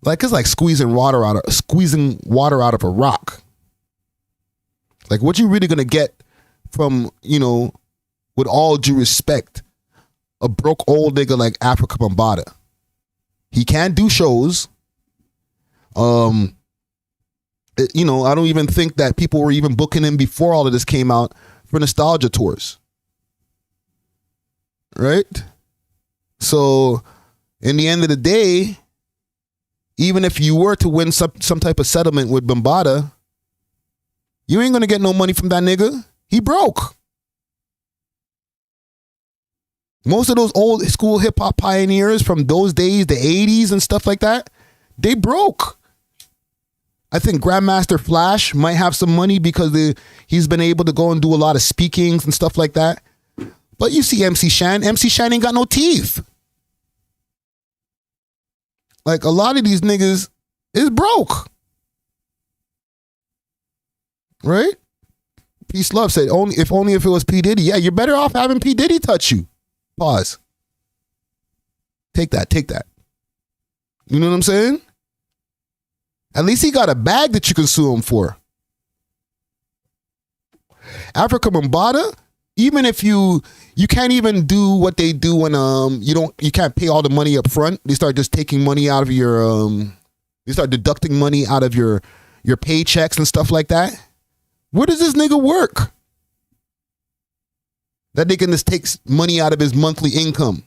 Like it's like squeezing water out of a rock. Like what you really gonna get from, with all due respect, a broke old nigga like Africa Bambaataa? He can't do shows. I don't even think that people were even booking him before all of this came out for nostalgia tours. Right? So in the end of the day, even if you were to win some type of settlement with Bambaataa, you ain't gonna get no money from that nigga. He broke. Most of those old school hip hop pioneers from those days, the 80s and stuff like that, they broke. I think Grandmaster Flash might have some money because he's been able to go and do a lot of speakings and stuff like that. But you see MC Shan ain't got no teeth. Like a lot of these niggas is broke. Right? Peace Love said, if it was P. Diddy. Yeah, you're better off having P. Diddy touch you. Pause. Take that. You know what I'm saying? At least he got a bag that you can sue him for. Africa Mambaataa, even if you can't even do what they do when you can't pay all the money up front. They start just taking money out of your they start deducting money out of your paychecks and stuff like that. Where does this nigga work? That they can just take money out of his monthly income.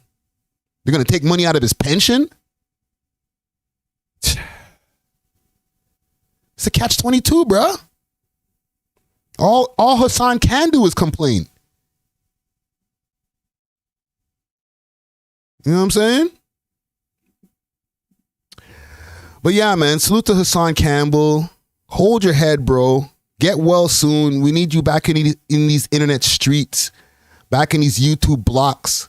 They're gonna take money out of his pension? It's a catch-22, bruh. All Hassan can do is complain. You know what I'm saying? But yeah, man, salute to Hassan Campbell. Hold your head, bro. Get well soon. We need you back in these internet streets, back in these YouTube blocks,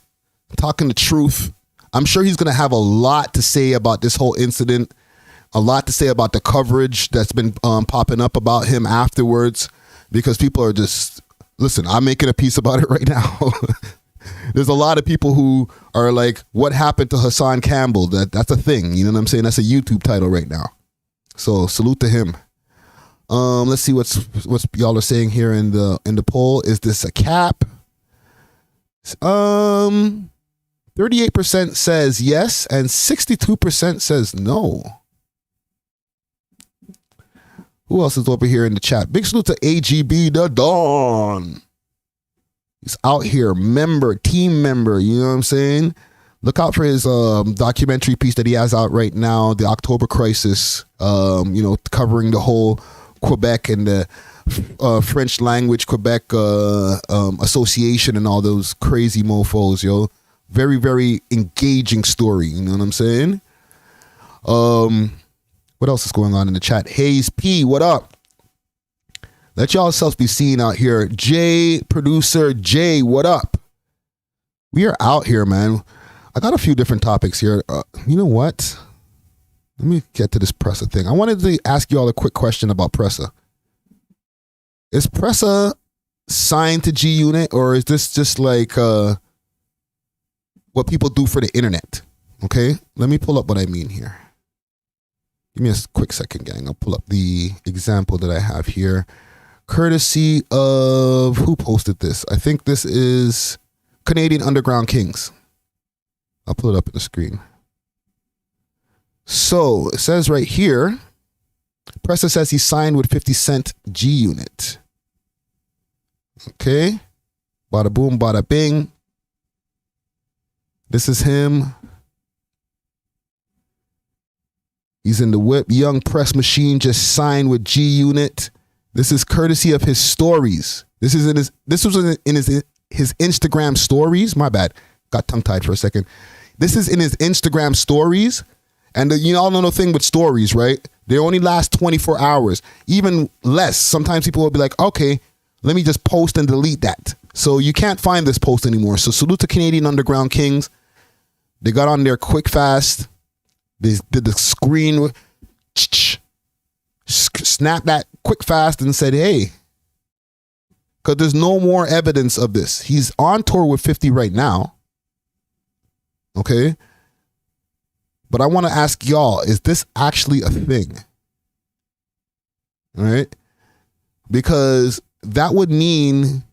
talking the truth. I'm sure he's going to have a lot to say about this whole incident, a lot to say about the coverage that's been popping up about him afterwards, because people are just, listen, I'm making a piece about it right now. There's a lot of people who are like, what happened to Hassan Campbell? That's a thing. You know what I'm saying? That's a YouTube title right now. So salute to him. Let's see what's y'all are saying here in the poll. Is this a cap? 38% says yes and 62% says no. Who else is over here in the chat? Big salute to AGB the Dawn. He's out here, team member, you know what I'm saying? Look out for his documentary piece that he has out right now, The October Crisis, covering the whole Quebec and the French language Quebec association and all those crazy mofos, yo. Very, very engaging story, you know what I'm saying? What else is going on in the chat? Hayes P, what up? Let y'all selves be seen out here. Jay, producer Jay, what up? We are out here, man. I got a few different topics here. You know what? Let me get to this Pressa thing. I wanted to ask y'all a quick question about Pressa. Is Pressa signed to G Unit, or is this just like what people do for the internet? Okay, let me pull up what I mean here. Give me a quick second, gang. I'll pull up the example that I have here. Courtesy of, who posted this? I think this is Canadian Underground Kings. I'll pull it up on the screen. So it says right here, Pressa says he signed with 50 Cent G Unit. Okay. Bada boom, bada bing. This is him. He's in the whip. Young Press Machine just signed with G Unit. This is courtesy of his stories. This was in his Instagram stories. My bad. Got tongue tied for a second. This is in his Instagram stories. And you all know the thing with stories, right? They only last 24 hours, even less. Sometimes people will be like, okay, let me just post and delete that. So you can't find this post anymore. So salute to Canadian Underground Kings. They got on there quick, fast. They did the screen, snap that quick, fast, and said, hey, because there's no more evidence of this. He's on tour with 50 right now. Okay. But I want to ask y'all, is this actually a thing? All right. Because that would mean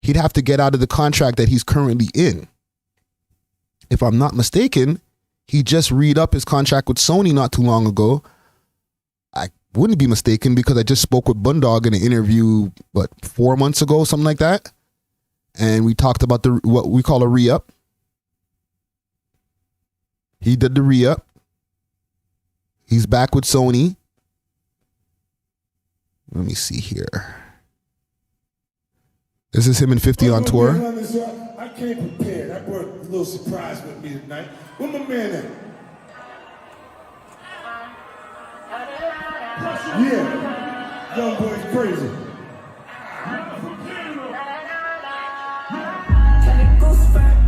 he'd have to get out of the contract that he's currently in. If I'm not mistaken, he just re-upped his contract with Sony not too long ago. I wouldn't be mistaken because I just spoke with Bundog in an interview, 4 months ago, something like that. And we talked about what we call a re-up. He did the re-up. He's back with Sony. Let me see here. This is him and 50 on tour. I came prepared. I brought a little surprise with me tonight. Where my man at? Yeah. Young boy's crazy.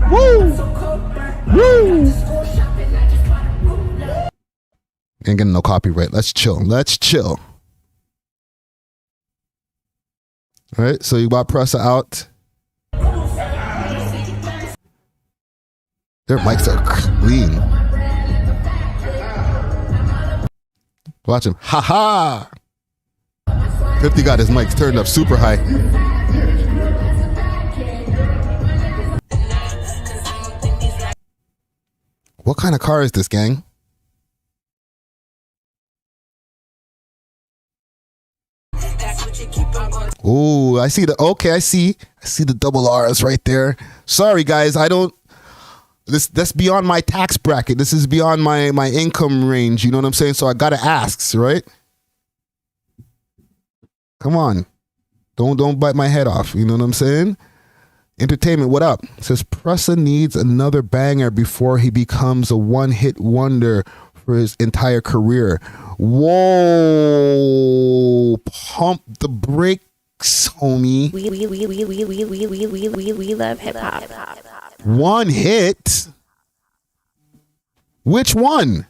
Woo! Woo! Ain't getting no copyright. Let's chill. Let's chill. All right, so you got Pressa out. Their mics are clean. Watch him. Ha ha! 50 got his mics turned up super high. What kind of car is this, gang? Oh, I see I see the double R's right there. Sorry guys, that's beyond my tax bracket. This is beyond my income range, you know what I'm saying? So I gotta ask, right? Come on. Don't bite my head off, you know what I'm saying? Entertainment, what up? It says Pressa needs another banger before he becomes a one-hit wonder for his entire career. Whoa, pump the brakes, homie. We love hip hop. One hit? Which one?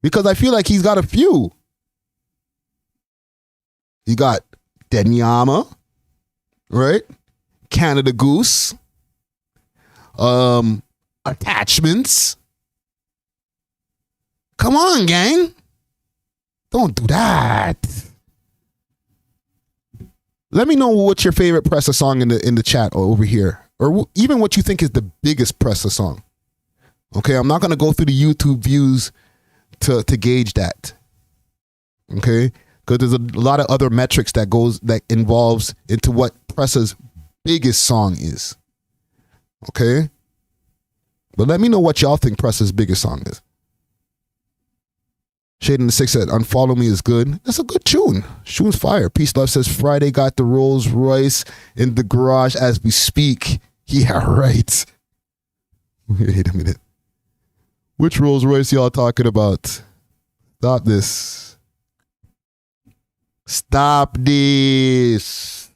Because I feel like he's got a few. He got Denyama, right? Canada Goose, Attachments. Come on, gang. Don't do that. Let me know what's your favorite Pressa song in the chat over here, or even what you think is the biggest Pressa song. Okay, I'm not gonna go through the YouTube views to gauge that. Okay, because there's a lot of other metrics that involves into what Pressa's biggest song is. Okay, but let me know what y'all think Pressa's biggest song is. Shade in the 6 said, Unfollow Me is good. That's a good tune. Tune's fire. Peace Love says, Friday got the Rolls Royce in the garage as we speak. Yeah, right. Wait a minute. Which Rolls Royce y'all talking about? Stop this. Stop this.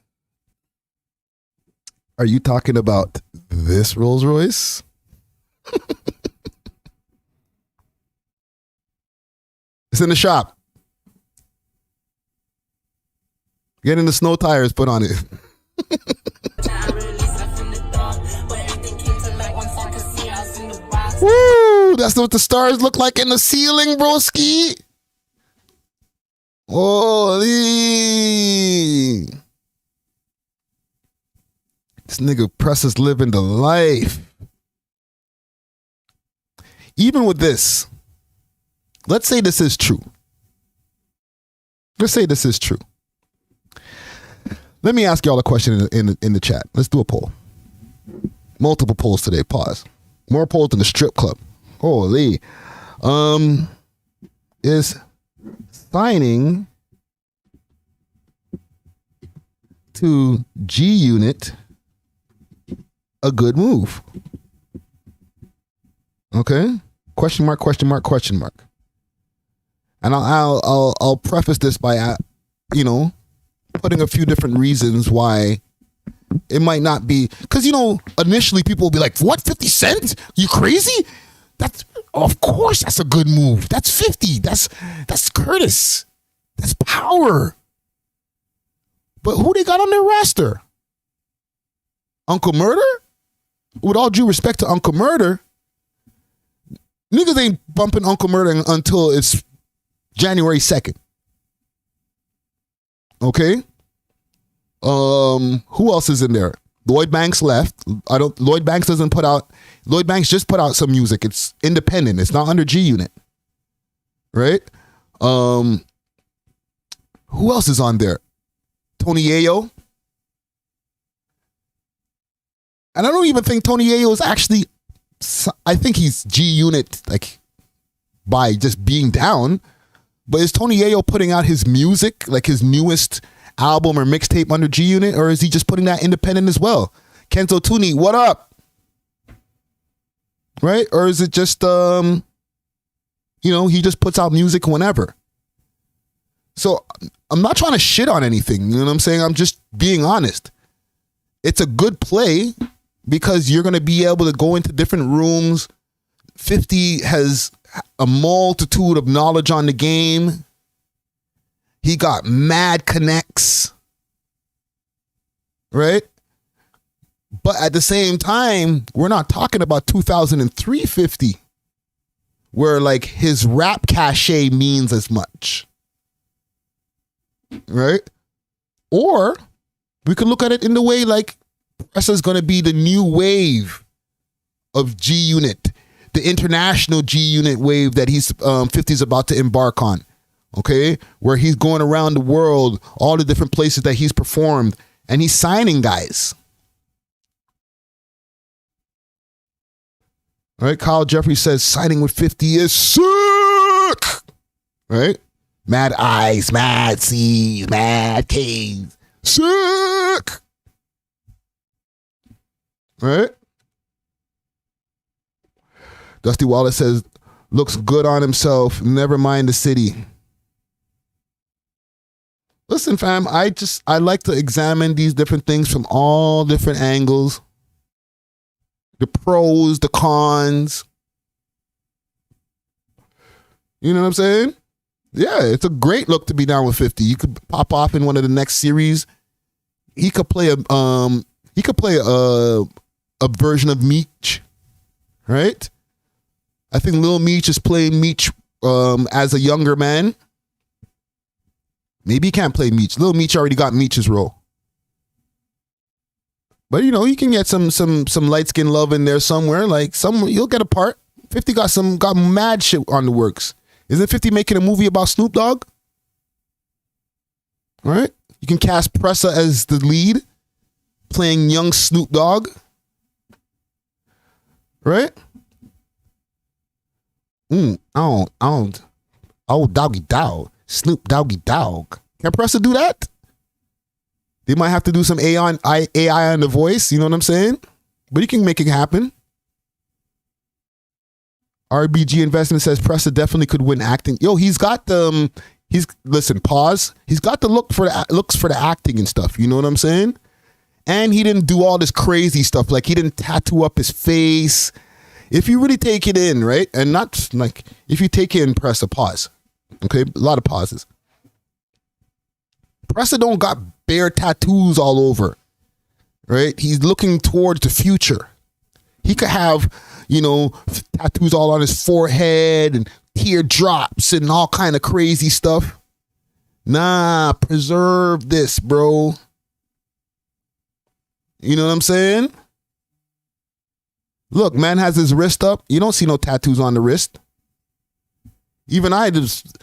Are you talking about this Rolls Royce? It's in the shop. Getting the snow tires put on it. Woo! That's what the stars look like in the ceiling, broski. Holy. This nigga Pressa's living the life. Even with this, let's say this is true. Let's say this is true. Let me ask y'all a question in the chat. Let's do a poll. Multiple polls today. Pause. More polls than the strip club. Holy. Is signing to G Unit a good move? Okay. Question mark, question mark, question mark. And I'll preface this by putting a few different reasons why it might not be, because initially people will be like, what, 50 Cent? You crazy? That's, of course that's a good move. That's 50. That's Curtis. That's power. But who they got on their roster? Uncle Murder? With all due respect to Uncle Murder, niggas ain't bumping Uncle Murder until it's January 2nd. Okay? Who else is in there? Lloyd Banks left. Lloyd Banks just put out some music. It's independent. It's not under G Unit. Right? Who else is on there? Tony Yayo. And I don't even think Tony Yayo is actually, I think he's G Unit, like, by just being down. But is Tony Yayo putting out his music, like his newest album or mixtape under G Unit, or is he just putting that independent as well? Kenzo Tuni, what up? Right? Or is it just he just puts out music whenever? So I'm not trying to shit on anything, you know what I'm saying? I'm just being honest. It's a good play because you're going to be able to go into different rooms. 50 has a multitude of knowledge on the game. He got mad connects, right? But at the same time, we're not talking about 2003 50, where like his rap cachet means as much, right? Or we could look at it in the way like Pressa is going to be the new wave of G Unit, the international G Unit wave that 50's about to embark on. Okay, where he's going around the world, all the different places that he's performed, and he's signing guys. All right, Kyle Jeffrey says signing with 50 is sick. Right? Mad Ice, Mad C's, Mad K's, sick. Right? Dusty Wallace says looks good on himself. Never mind the city. Listen, fam, I like to examine these different things from all different angles. The pros, the cons. You know what I'm saying? Yeah, it's a great look to be down with 50. You could pop off in one of the next series. He could play a version of Meech, right? I think Lil Meech is playing Meech as a younger man. Maybe he can't play Meech. Lil Meech already got Meech's role. But you can get some light skin love in there somewhere. Like you'll get a part. 50 got mad shit on the works. Isn't 50 making a movie about Snoop Dogg? All right. You can cast Pressa as the lead, playing young Snoop Dogg. Right? Oh, doggy dog. Snoop Doggy Dog. Can Pressa do that? They might have to do some AI on the voice, you know what I'm saying? But you can make it happen. RBG Investment says Pressa definitely could win acting. Yo, he's got listen, pause. He's got the looks for the acting and stuff. You know what I'm saying? And he didn't do all this crazy stuff. Like, he didn't tattoo up his face. If you really take it in, right? And not like, if you take it in, press a pause. Okay? A lot of pauses. Pressa don't got bare tattoos all over. Right? He's looking towards the future. He could have, you know, tattoos all on his forehead and teardrops and all kind of crazy stuff. Nah, preserve this, bro. You know what I'm saying? Look, man has his wrist up. You don't see no tattoos on the wrist. Even I just,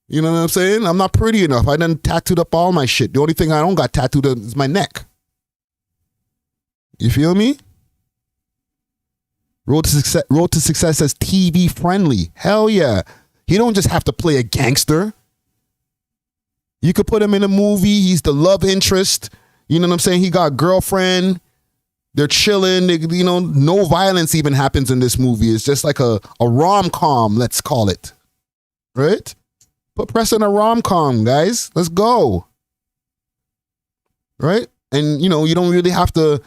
you know what I'm saying? I'm not pretty enough. I done tattooed up all my shit. The only thing I don't got tattooed is my neck. You feel me? Road to Success says TV friendly. Hell yeah. He don't just have to play a gangster. You could put him in a movie. He's the love interest. You know what I'm saying? He got a girlfriend. They're chilling. You know, no violence even happens in this movie. It's just like a rom-com, let's call it. Right? Put Pressa in a rom-com, guys. Let's go. Right? And, you know, you don't really have to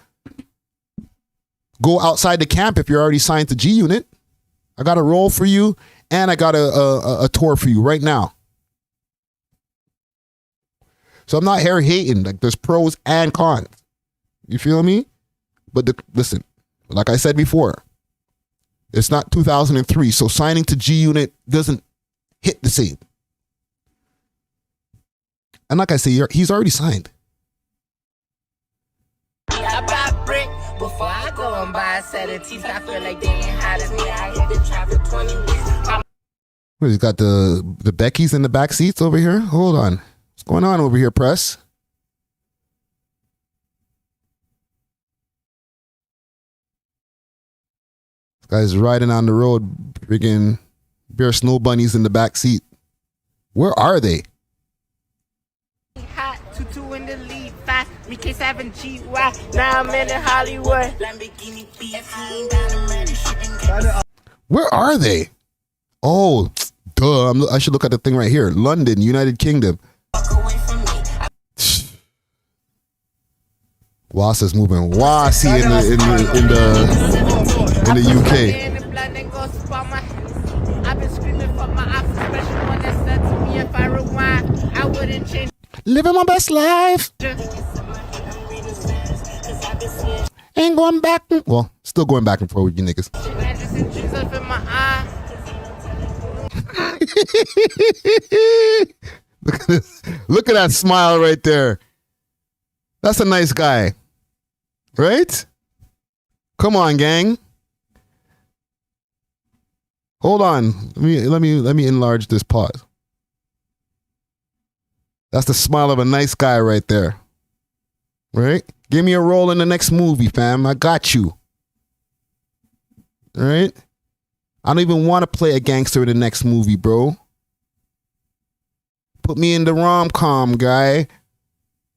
go outside the camp if you're already signed to G Unit. I got a role for you, and I got a tour for you right now. So I'm not here hating. Like, there's pros and cons. You feel me? But listen, like I said before, it's not 2003, so signing to G Unit doesn't hit the same. And like I say, he's already signed. I buy brick before I go and buy a set of teeth. I feel like they ain't hot as me. I hit the trap for 20 weeks. He's got the Beckys in the back seats over here. Hold on. What's going on over here, Press? This guy's riding on the road, freaking bare snow bunnies in the back seat. Where are they? Hot, 2-2 in the lead, fast, me K7 GY, now I'm in Hollywood. Lamborghini Where are they? Oh, duh. I should look at the thing right here. London, United Kingdom. Was is moving wassy in the UK. I've been screaming for my office, special one that said to me if I rewind, I wouldn't change. Living my best life. Ain't going back. Well, still going back and forth with you niggas. Look at this. Look at that smile right there. That's a nice guy. Right? Come on, gang. Hold on. Let me enlarge this pause. That's the smile of a nice guy right there. Right? Give me a role in the next movie, fam. I got you. All right? I don't even want to play a gangster in the next movie, bro. Put me in the rom-com, guy.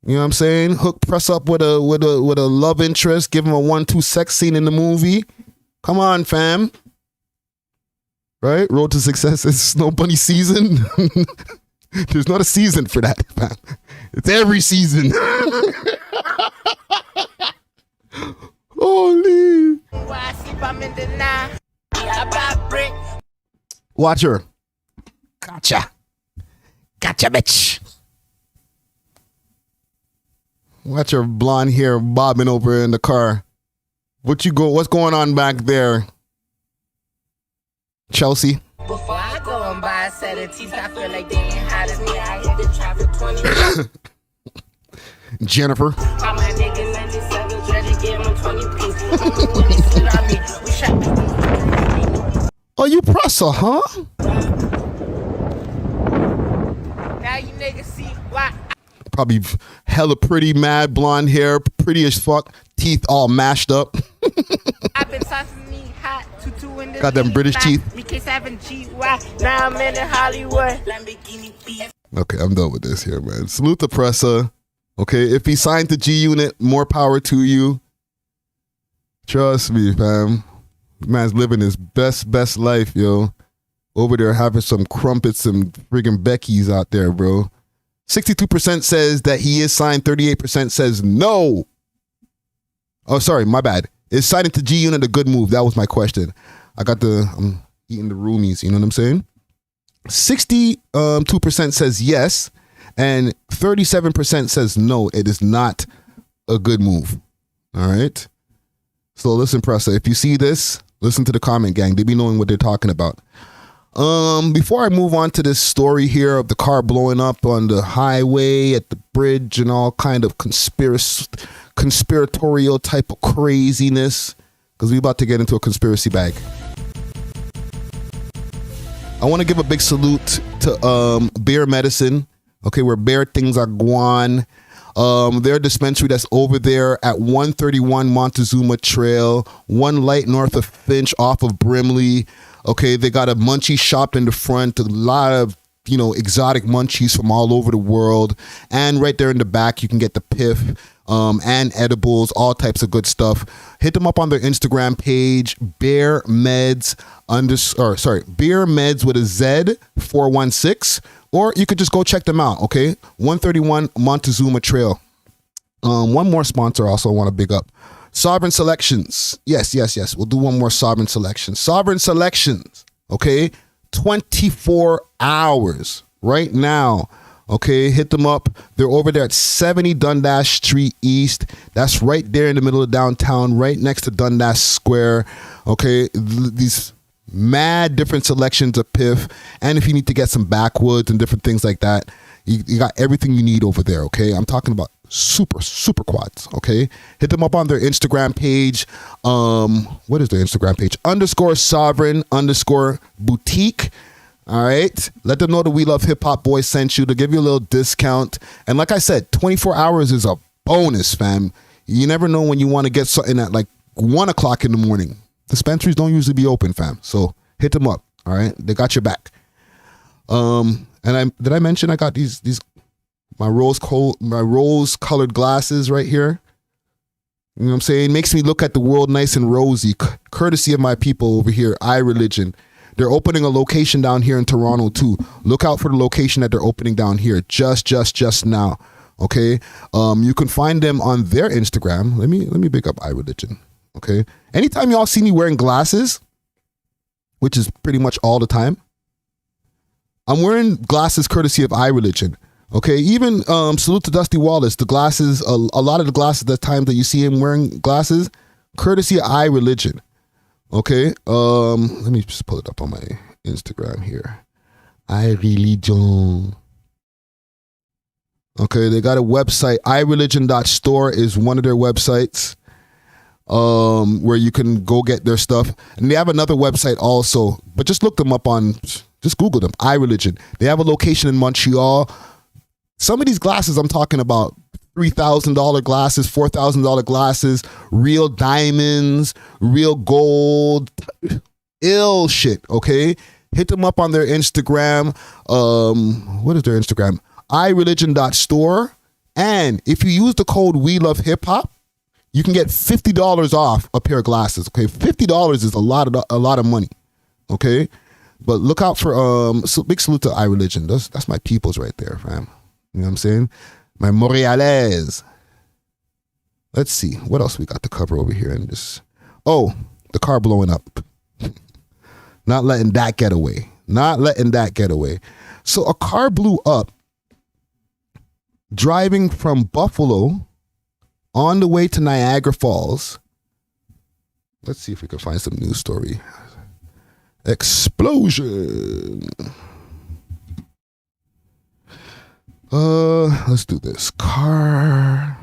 You know what I'm saying? Hook Press up with a love interest. Give him a 1-2 sex scene in the movie. Come on, fam. Right? Road to Success is Snow Bunny season. There's not a season for that, fam. It's every season. Holy. Watch her. Gotcha. Gotcha, bitch. Watch her blonde hair bobbing over in the car. What's going on back there? Chelsea. Before I go and buy a set of teeth, I feel like they ain't hot as me. I hit the trap for 20. Jennifer. All my niggas 97, try to give them 20 pieces. Oh, you Pressa, huh? Now you niggas see why. Probably hella pretty, mad, blonde hair, pretty as fuck, teeth all mashed up. I've been saucing me hot, 2-2 in the got them British teeth. Me K7 GY, now I'm in Hollywood. Okay, I'm done with this here, man. Salute to Pressa. Okay, if he signed to G Unit, more power to you. Trust me, fam. Man's living his best life, yo. over there having some crumpets and friggin' Becky's out there, bro. 62% says that he is signed. 38% says no. Oh, sorry, my bad. Is signing to G Unit a good move? That was my question. I'm eating the roomies, you know what I'm saying? 62% says yes, and 37% says no, it is not a good move. All right? So listen, Pressa, if you see this, listen to the comment gang. They be knowing what they're talking about. Before I move on to this story here of the car blowing up on the highway at the bridge and all kind of conspiratorial type of craziness, because we're about to get into a conspiracy bag. I want to give a big salute to Bear Medicine, okay, where Bear things are gone. Their dispensary that's over there at 131 Montezuma Trail, one light north of Finch off of Brimley. Okay, they got a munchie shop in the front, a lot of, you know, exotic munchies from all over the world. And right there in the back, you can get the piff and edibles, all types of good stuff. Hit them up on their Instagram page, Bear Meds with a Z 416. Or you could just go check them out, okay? 131 Montezuma Trail. One more sponsor also I want to big up. Sovereign Selections. Yes. We'll do one more Sovereign Selection. Sovereign Selections, okay? 24 hours right now, okay? Hit them up. They're over there at 70 Dundas Street East. That's right there in the middle of downtown, right next to Dundas Square, okay? These mad different selections of piff, and if you need to get some backwoods and different things like that, you got everything you need over there, okay? I'm talking about super quads, okay? Hit them up on their Instagram page. What is their Instagram page? _sovereign_boutique. All right, let them know that We Love Hip Hop Boys sent you to give you a little discount. And like I said, 24 hours is a bonus, fam. You never know when you want to get something at like 1 o'clock in the morning. Dispensaries don't usually be open, fam. So hit them up. All right, they got your back. And did I mention I got these my rose colored glasses right here? You know what I'm saying? Makes me look at the world nice and rosy, courtesy of my people over here, iReligion. They're opening a location down here in Toronto too. Look out for the location that they're opening down here just now. Okay, you can find them on their Instagram. Let me pick up iReligion. Okay, anytime y'all see me wearing glasses, which is pretty much all the time, I'm wearing glasses courtesy of iReligion. Okay, even salute to Dusty Wallace. The glasses, a lot of the glasses, the times that you see him wearing glasses, courtesy of iReligion. Okay, let me just pull it up on my Instagram here. iReligion. Okay, they got a website. iReligion.store is one of their websites where you can go get their stuff. And they have another website also, but just look them up just Google them, iReligion. They have a location in Montreal. Some of these glasses I'm talking about, $3,000 glasses, $4,000 glasses, real diamonds, real gold, ill shit, okay? Hit them up on their Instagram. What is their Instagram? iReligion.store. And if you use the code We Love Hip Hop, you can get $50 off a pair of glasses, okay? $50 is a lot of money, okay? But look out for big salute to iReligion. That's my peoples right there, fam. You know what I'm saying? My Montrealese. Let's see. What else we got to cover over here in this? Oh, the car blowing up. Not letting that get away. So a car blew up driving from Buffalo on the way to Niagara Falls. Let's see if we can find some news story. Explosion. Let's do this. Car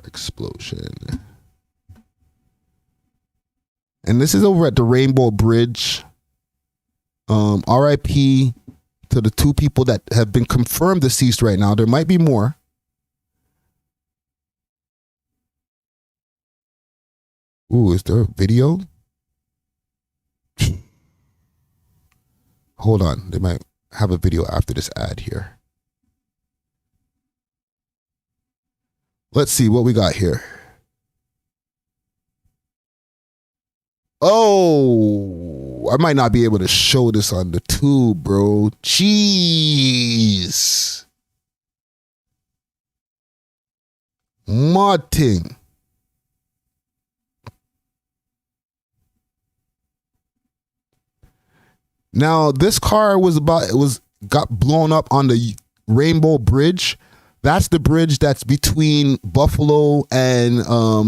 explosion. And this is over at the Rainbow Bridge. R.I.P. to the 2 people that have been confirmed deceased right now. There might be more. Ooh, is there a video? Hold on. They might have a video after this ad here. Let's see what we got here. Oh, I might not be able to show this on the tube, bro. Jeez. Martin. Now, this car got blown up on the Rainbow Bridge. That's the bridge that's between Buffalo and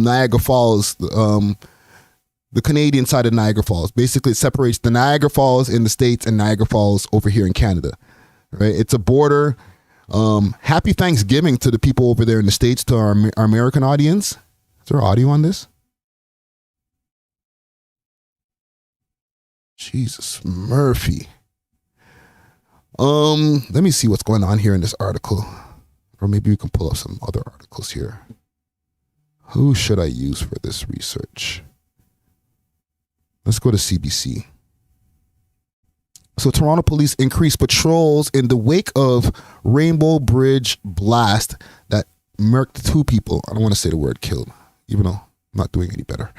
Niagara Falls, the Canadian side of Niagara Falls. Basically, it separates the Niagara Falls in the States and Niagara Falls over here in Canada. Right? It's a border. Happy Thanksgiving to the people over there in the States, to our American audience. Is there audio on this? Jesus Murphy. Let me see what's going on here in this article. Or maybe we can pull up some other articles here. Who should I use for this research? Let's go to CBC. So Toronto police increased patrols in the wake of Rainbow Bridge blast that murked 2 people. I don't want to say the word killed, even though I'm not doing any better.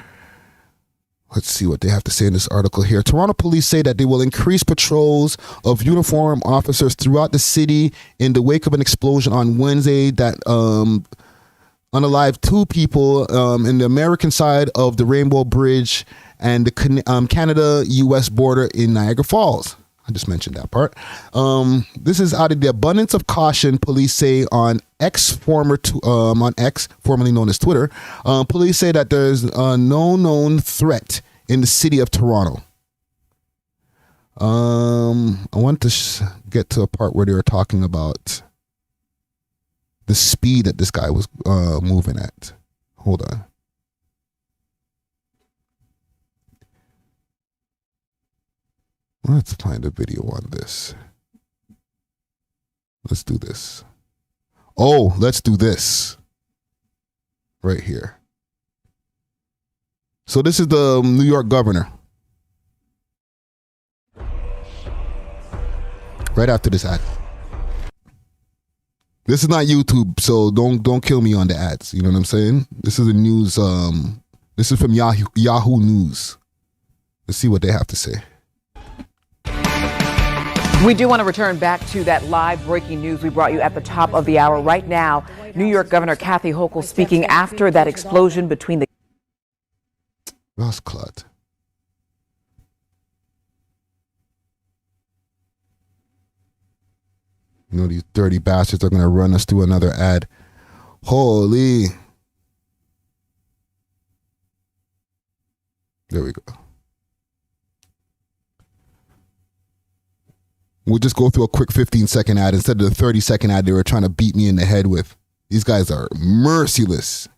Let's see what they have to say in this article here. Toronto police say that they will increase patrols of uniformed officers throughout the city in the wake of an explosion on Wednesday that unalived 2 people in the American side of the Rainbow Bridge and the Canada-U.S. border in Niagara Falls. I just mentioned that part. This is out of the abundance of caution, police say on X, formerly known as Twitter. Police say that there's no known threat in the city of Toronto. I want to get to a part where they were talking about the speed that this guy was moving at. Hold on. Let's find a video on this. Let's do this. Oh, let's do this. Right here. So this is the New York governor. Right after this ad. This is not YouTube, so don't kill me on the ads. You know what I'm saying? This is the news. This is from Yahoo News. Let's see what they have to say. We do want to return back to that live breaking news we brought you at the top of the hour. Right now, New York Governor Kathy Hochul speaking after that explosion between the... Lost clot. You know, these dirty bastards are going to run us through another ad. Holy. There we go. We'll just go through a quick 15-second ad instead of the 30-second ad they were trying to beat me in the head with. These guys are merciless.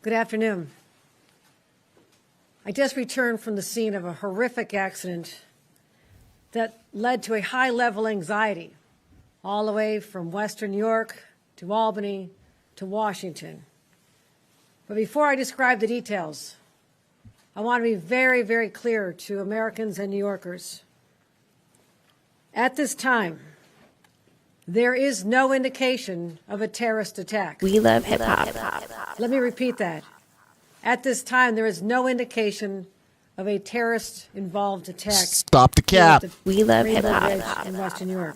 Good afternoon. I just returned from the scene of a horrific accident that led to a high-level anxiety all the way from Western New York to Albany to Washington. But before I describe the details, I want to be very, very clear to Americans and New Yorkers. At this time, there is no indication of a terrorist attack. We love hip hop. Let me repeat that. At this time, there is no indication of a terrorist-involved attack. Stop the cap. We love hip Bridge hop. in Western New York.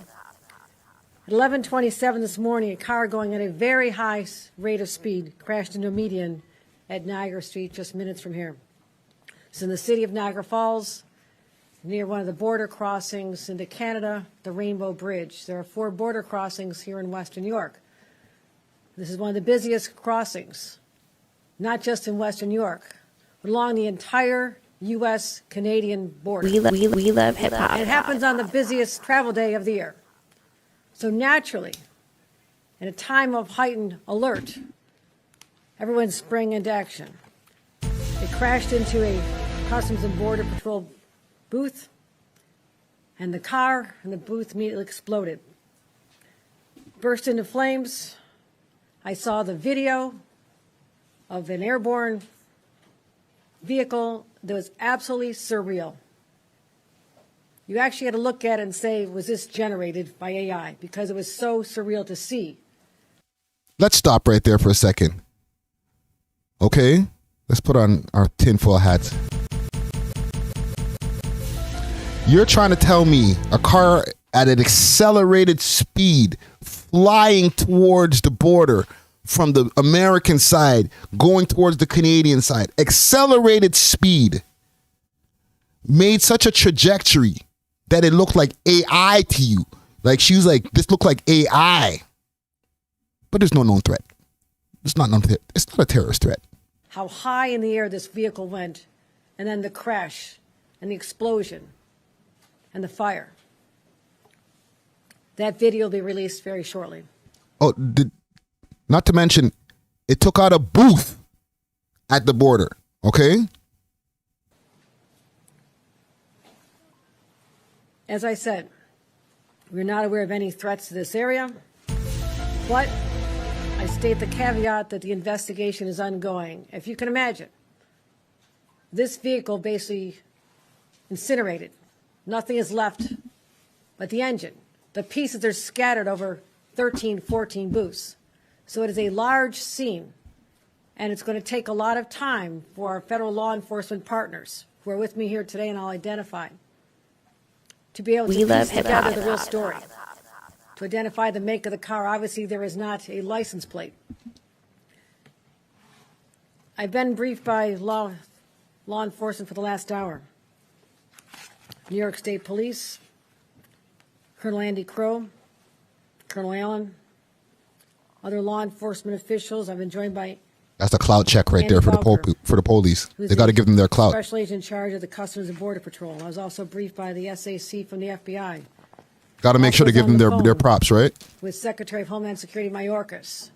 At 11:27 this morning, a car going at a very high rate of speed crashed into a median at Niagara Street, just minutes from here. It's in the city of Niagara Falls, near one of the border crossings into Canada, the Rainbow Bridge. There are 4 border crossings here in Western New York. This is one of the busiest crossings, not just in Western New York, but along the entire U.S.-Canadian border. We love hip hop. And it happens on the busiest travel day of the year. So naturally, in a time of heightened alert, everyone sprang into action. It crashed into a Customs and Border Patrol booth, and the car and the booth immediately exploded. Burst into flames. I saw the video of an airborne vehicle that was absolutely surreal. You actually had to look at it and say, was this generated by AI? Because it was so surreal to see. Let's stop right there for a second. Okay? Let's put on our tinfoil hats. You're trying to tell me a car at an accelerated speed flying towards the border from the American side, going towards the Canadian side, accelerated speed, made such a trajectory that it looked like AI to you. Like she was like, this looked like AI. But there's no known threat. It's not a terrorist threat. How high in the air this vehicle went, and then the crash, and the explosion, and the fire. That video will be released very shortly. Oh, not to mention, it took out a booth at the border, okay? As I said, we're not aware of any threats to this area, but I state the caveat that the investigation is ongoing. If you can imagine, this vehicle basically incinerated. Nothing is left but the engine. The pieces are scattered over 13, 14 booths. So it is a large scene, and it's going to take a lot of time for our federal law enforcement partners who are with me here today, and I'll identify, to be able to piece together the real story, to identify the make of the car. Obviously, there is not a license plate. I've been briefed by law enforcement for the last hour. New York State Police, Colonel Andy Crow, Colonel Allen, other law enforcement officials. I've been joined by that's a clout check right there for the police. They got to give them their clout. Special agent in charge of the Customs and Border Patrol. I was also briefed by the SAC from the FBI. Got to make sure to give them their props, right? With Secretary of Homeland Security Mayorkas.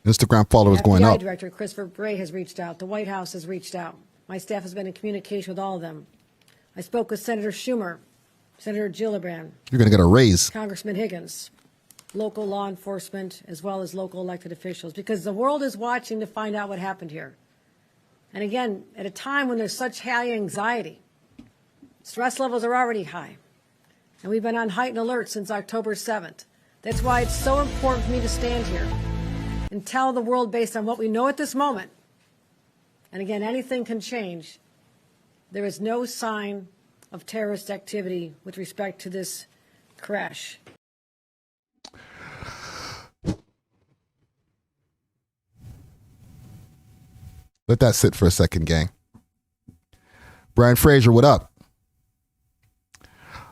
Instagram followers going up. FBI Director Christopher Bray has reached out. The White House has reached out. My staff has been in communication with all of them. I spoke with Senator Schumer, Senator Gillibrand. You're going to get a raise. Congressman Higgins, local law enforcement, as well as local elected officials, because the world is watching to find out what happened here. And again, at a time when there's such high anxiety, stress levels are already high. And we've been on heightened alert since October 7th. That's why it's so important for me to stand here and tell the world, based on what we know at this moment, and again, anything can change, there is no sign of terrorist activity with respect to this crash. Let that sit for a second, gang. Brian Fraser, what up?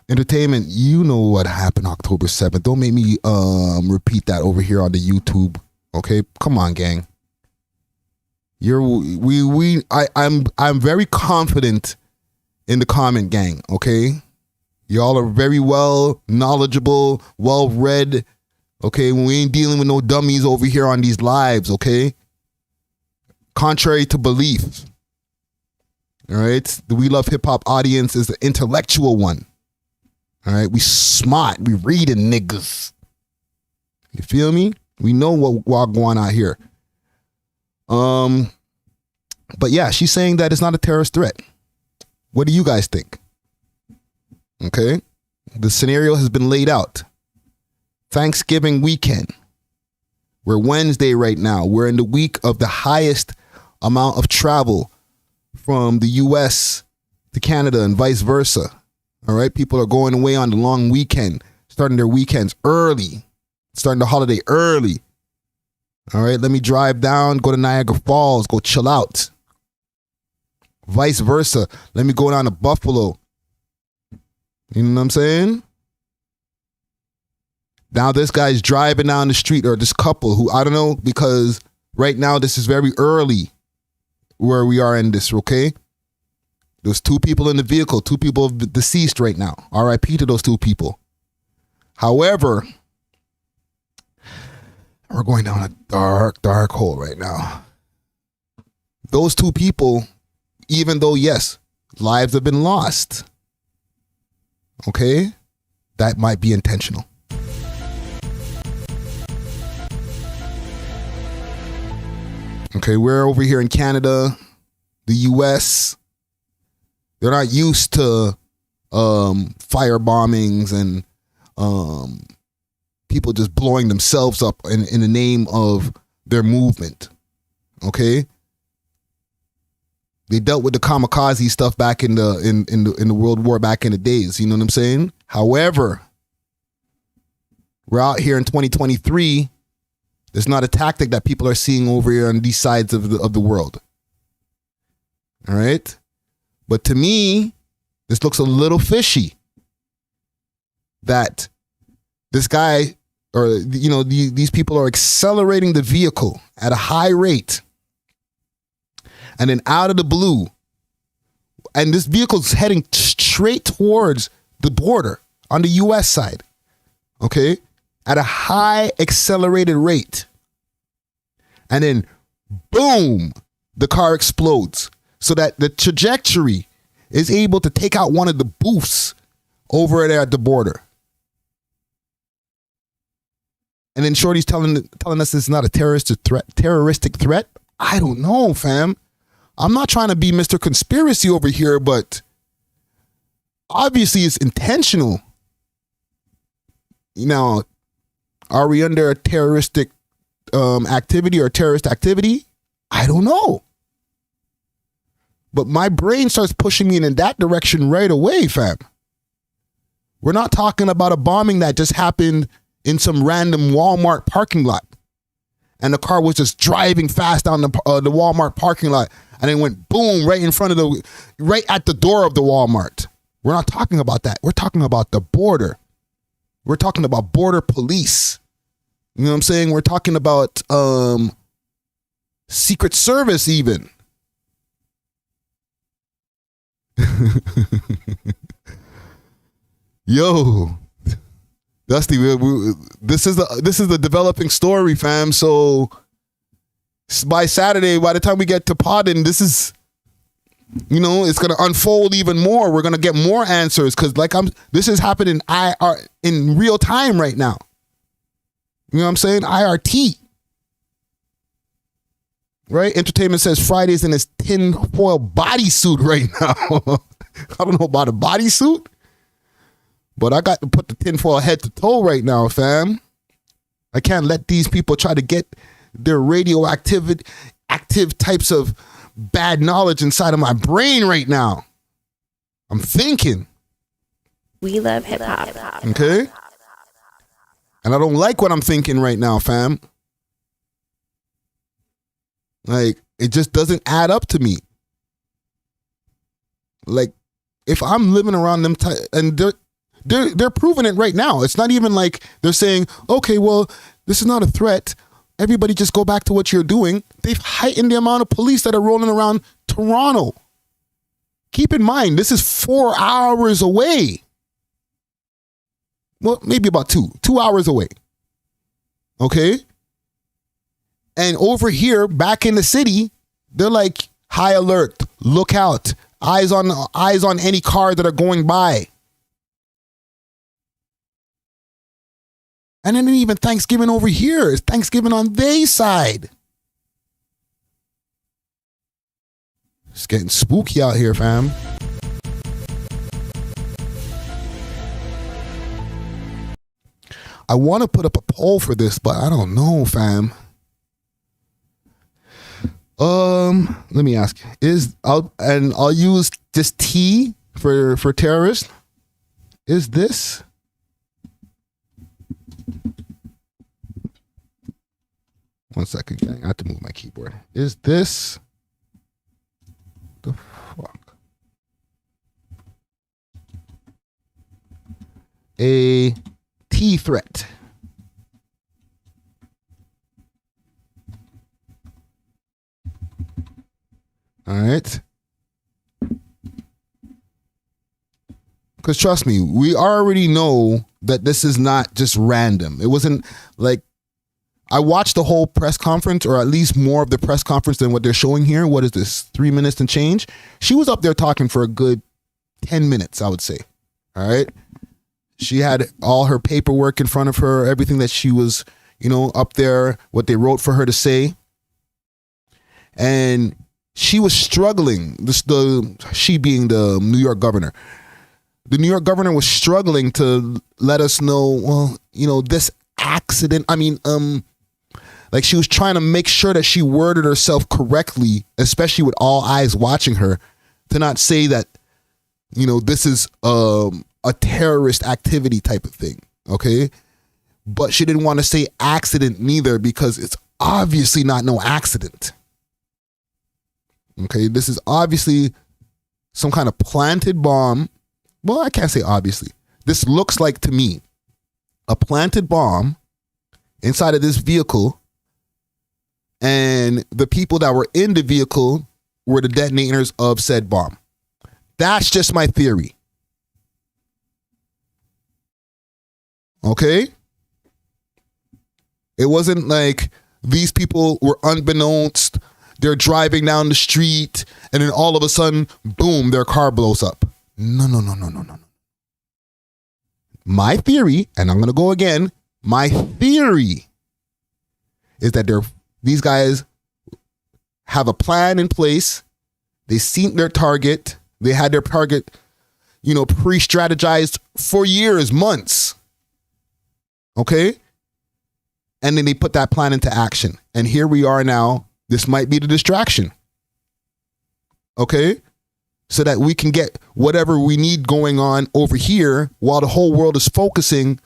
Entertainment, you know what happened October 7th. Don't make me repeat that over here on the YouTube. Okay? Come on, gang. I'm very confident in the comment gang, okay? Y'all are very well knowledgeable, well read. Okay, we ain't dealing with no dummies over here on these lives, okay? Contrary to belief. All right, the We Love Hip Hop audience is the intellectual one. All right, we smart, we reading niggas. You feel me? We know what going on here. But yeah, she's saying that it's not a terrorist threat. What do you guys think? Okay, the scenario has been laid out. Thanksgiving weekend. We're Wednesday right now. We're in the week of the highest amount of travel from the U.S. to Canada and vice versa. All right, people are going away on the long weekend, starting their weekends early, starting the holiday early. All right, let me drive down, go to Niagara Falls, go chill out. Vice versa, let me go down to Buffalo. You know what I'm saying? Now this guy's driving down the street, or this couple who, I don't know, because right now this is very early where we are in this, okay? There's 2 people in the vehicle, 2 people deceased right now. R.I.P. to those 2 people. However, we're going down a dark, dark hole right now. Those 2 people, even though, yes, lives have been lost, okay, that might be intentional. Okay, we're over here in Canada, the U.S. They're not used to fire bombings and people just blowing themselves up in the name of their movement. Okay? They dealt with the kamikaze stuff back in the World War back in the days. You know what I'm saying? However, we're out here in 2023. There's not a tactic that people are seeing over here on these sides of the world. All right? But to me, this looks a little fishy. That this guy, or, you know, these people are accelerating the vehicle at a high rate. And then out of the blue, and this vehicle's heading straight towards the border on the U.S. side. Okay? At a high accelerated rate. And then, boom, the car explodes. So that the trajectory is able to take out one of the booths over there at the border. And then Shorty's telling us it's not a terroristic threat. I don't know, fam. I'm not trying to be Mr. Conspiracy over here, but obviously it's intentional. Now, are we under a terroristic activity or terrorist activity? I don't know. But my brain starts pushing me in that direction right away, fam. We're not talking about a bombing that just happened in some random Walmart parking lot. And the car was just driving fast down the Walmart parking lot. And it went boom right in front of right at the door of the Walmart. We're not talking about that. We're talking about the border. We're talking about border police. You know what I'm saying? We're talking about Secret Service even. Yo, Dusty, this is the developing story, fam. So by Saturday, by the time we get to podding, this is, you know, it's gonna unfold even more. We're gonna get more answers because this is happening in real time right now. You know what I'm saying? IRT. Right? Entertainment says Friday's in his tinfoil bodysuit right now. I don't know about a bodysuit, but I got to put the tinfoil head to toe right now, fam. I can't let these people try to get their radioactive types of bad knowledge inside of my brain right now. I'm thinking. We love hip hop. Okay? And I don't like what I'm thinking right now, fam. Like, it just doesn't add up to me. Like, if I'm living around them, and they're proving it right now. It's not even like they're saying, okay, well, this is not a threat. Everybody just go back to what you're doing. They've heightened the amount of police that are rolling around Toronto. Keep in mind, this is 4 hours away. Well, maybe about 2 hours away. Okay? And over here, back in the city, they're like, high alert, look out, eyes on any car that are going by. And then even Thanksgiving over here is Thanksgiving on their side. It's getting spooky out here, fam. I want to put up a poll for this, but I don't know, fam. Let me ask. I'll use this T for terrorist. Is this? One second, gang. I have to move my keyboard. Is this the fuck? A T threat. All right. Because trust me, we already know that this is not just random. It wasn't like, I watched the whole press conference, or at least more of the press conference than what they're showing here. What is this, 3 minutes and change? She was up there talking for a good 10 minutes, I would say. All right. She had all her paperwork in front of her, everything that she was, you know, up there, what they wrote for her to say. And she was struggling, she being the New York governor. The New York governor was struggling to let us know, well, you know, this accident, Like she was trying to make sure that she worded herself correctly, especially with all eyes watching her, to not say that, you know, this is a terrorist activity type of thing. Okay. But she didn't want to say accident neither, because it's obviously not no accident. Okay. This is obviously some kind of planted bomb. Well, I can't say obviously. This looks like, to me, a planted bomb inside of this vehicle, and the people that were in the vehicle were the detonators of said bomb. That's just my theory. Okay? It wasn't like these people were unbeknownst. They're driving down the street and then all of a sudden, boom, their car blows up. No. My theory, and I'm going to go again, my theory is that these guys have a plan in place. They seen their target. They had their target, you know, pre-strategized for years, months. Okay? And then they put that plan into action. And here we are now. This might be the distraction. Okay? So that we can get whatever we need going on over here while the whole world is focusing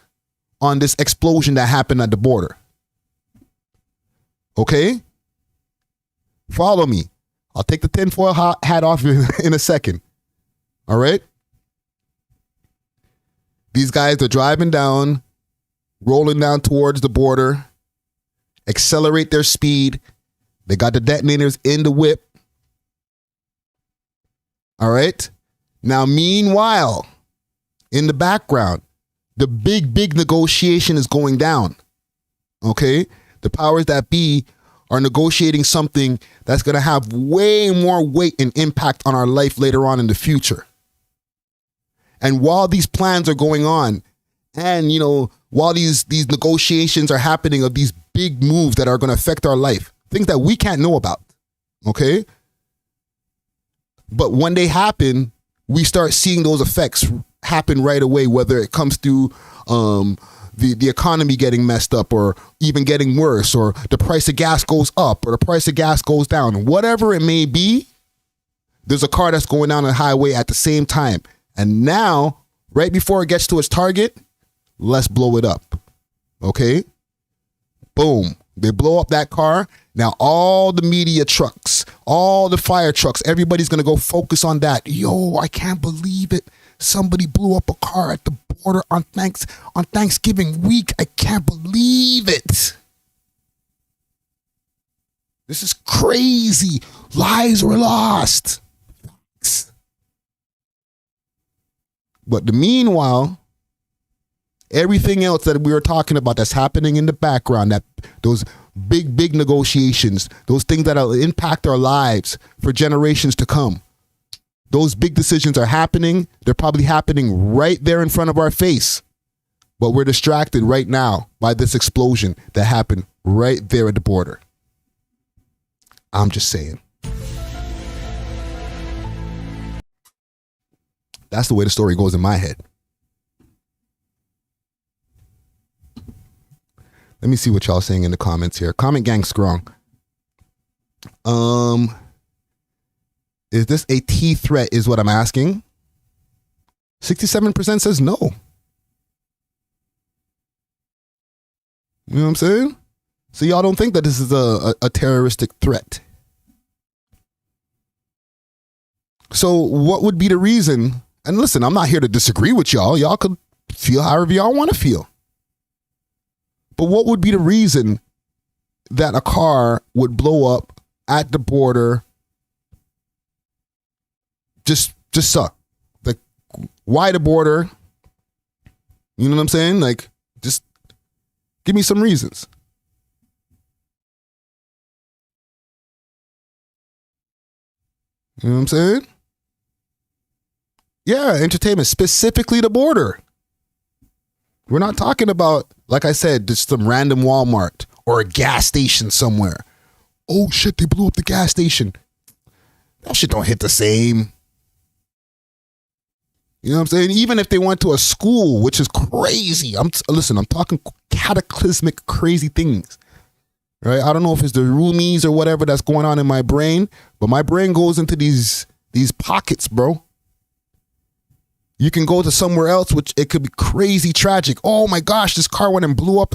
on this explosion that happened at the border. Okay? Follow me. I'll take the tinfoil hat off in a second. All right? These guys are driving down, rolling down towards the border, accelerate their speed. They got the detonators in the whip. All right? Now, meanwhile, in the background, the big negotiation is going down. Okay? The powers that be are negotiating something that's going to have way more weight and impact on our life later on in the future. And while these plans are going on, and, you know, while these negotiations are happening of these big moves that are going to affect our life, things that we can't know about, okay? But when they happen, we start seeing those effects happen right away, whether it comes to the economy getting messed up or even getting worse, or the price of gas goes up or the price of gas goes down. Whatever it may be, there's a car that's going down the highway at the same time. And now, right before it gets to its target, let's blow it up. Okay? Boom. They blow up that car. Now all the media trucks, all the fire trucks, everybody's going to go focus on that. Yo, I can't believe it. Somebody blew up a car at the border on Thanksgiving week. I can't believe it. This is crazy. Lives were lost. But meanwhile, everything else that we were talking about that's happening in the background, that those big negotiations, those things that will impact our lives for generations to come, those big decisions are happening. They're probably happening right there in front of our face. But we're distracted right now by this explosion that happened right there at the border. I'm just saying. That's the way the story goes in my head. Let me see what y'all saying in the comments here. Comment gang strong. Is this a T threat is what I'm asking. 67% says no. You know what I'm saying? So y'all don't think that this is a terroristic threat. So what would be the reason? And listen, I'm not here to disagree with y'all. Y'all could feel however y'all want to feel. But what would be the reason that a car would blow up at the border? Just suck. Like, why the border? You know what I'm saying? Like, just give me some reasons. You know what I'm saying? Yeah, entertainment, specifically the border. We're not talking about, like I said, just some random Walmart or a gas station somewhere. Oh shit, they blew up the gas station. That shit don't hit the same. You know what I'm saying? Even if they went to a school, which is crazy. I'm talking cataclysmic, crazy things. right? I don't know if it's the roomies or whatever that's going on in my brain, but my brain goes into these pockets, bro. You can go to somewhere else, which it could be crazy tragic. Oh my gosh, this car went and blew up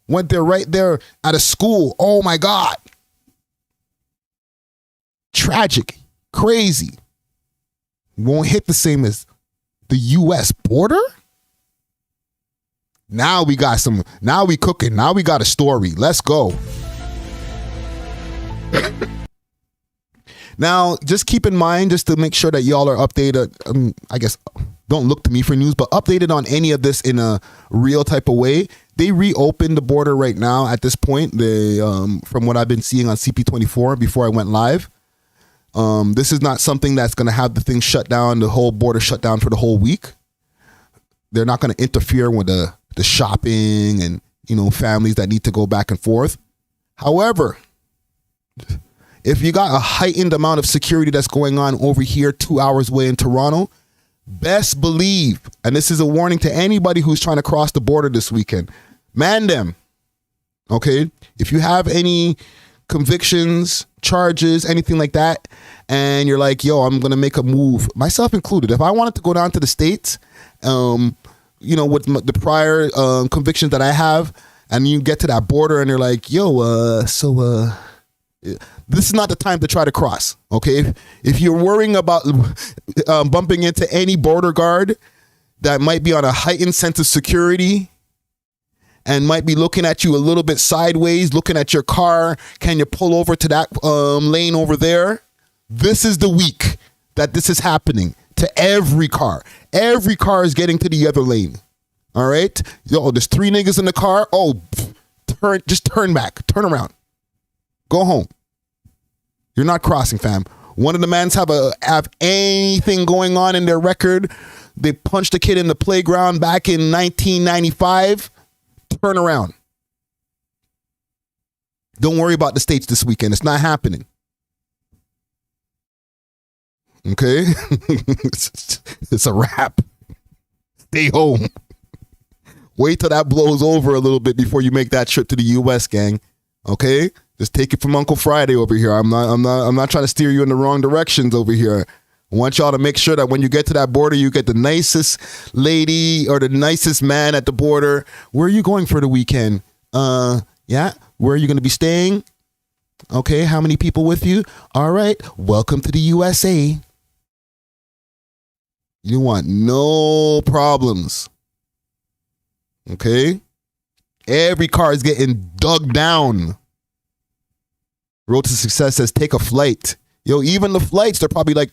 went there right there at a school. Oh my God. Tragic, crazy. Won't hit the same as the U.S. border? Now we cooking. Now we got a story. Let's go. Now, just keep in mind, just to make sure that y'all are updated, I guess, don't look to me for news, but updated on any of this in a real type of way. They reopened the border right now at this point. They, from what I've been seeing on CP24 before I went live, this is not something that's going to have the thing shut down, the whole border shut down for the whole week. They're not going to interfere with the shopping and, families that need to go back and forth. However, if you got a heightened amount of security that's going on over here 2 hours away in Toronto, best believe, and this is a warning to anybody who's trying to cross the border this weekend, man them, okay? If you have any convictions, charges, anything like that, and you're like, yo, I'm going to make a move, myself included, if I wanted to go down to the States, with the prior convictions that I have, and you get to that border and you're like, yo, this is not the time to try to cross, okay? If you're worrying about bumping into any border guard that might be on a heightened sense of security and might be looking at you a little bit sideways, looking at your car, can you pull over to that lane over there? This is the week that this is happening to every car. Every car is getting to the other lane, all right? Yo, there's 3 niggas in the car. Oh, just turn back, turn around. Go home. You're not crossing, fam. One of the mans have anything going on in their record. They punched a kid in the playground back in 1995. Turn around. Don't worry about the States this weekend. It's not happening. Okay? It's a wrap. Stay home. Wait till that blows over a little bit before you make that trip to the U.S., gang. Okay? Just take it from Uncle Friday over here. I'm not trying to steer you in the wrong directions over here. I want y'all to make sure that when you get to that border, you get the nicest lady or the nicest man at the border. Where are you going for the weekend? Yeah. Where are you going to be staying? Okay. How many people with you? All right. Welcome to the USA. You want no problems. Okay. Every car is getting dug down. Road to Success says take a flight. Yo, even the flights, they're probably like,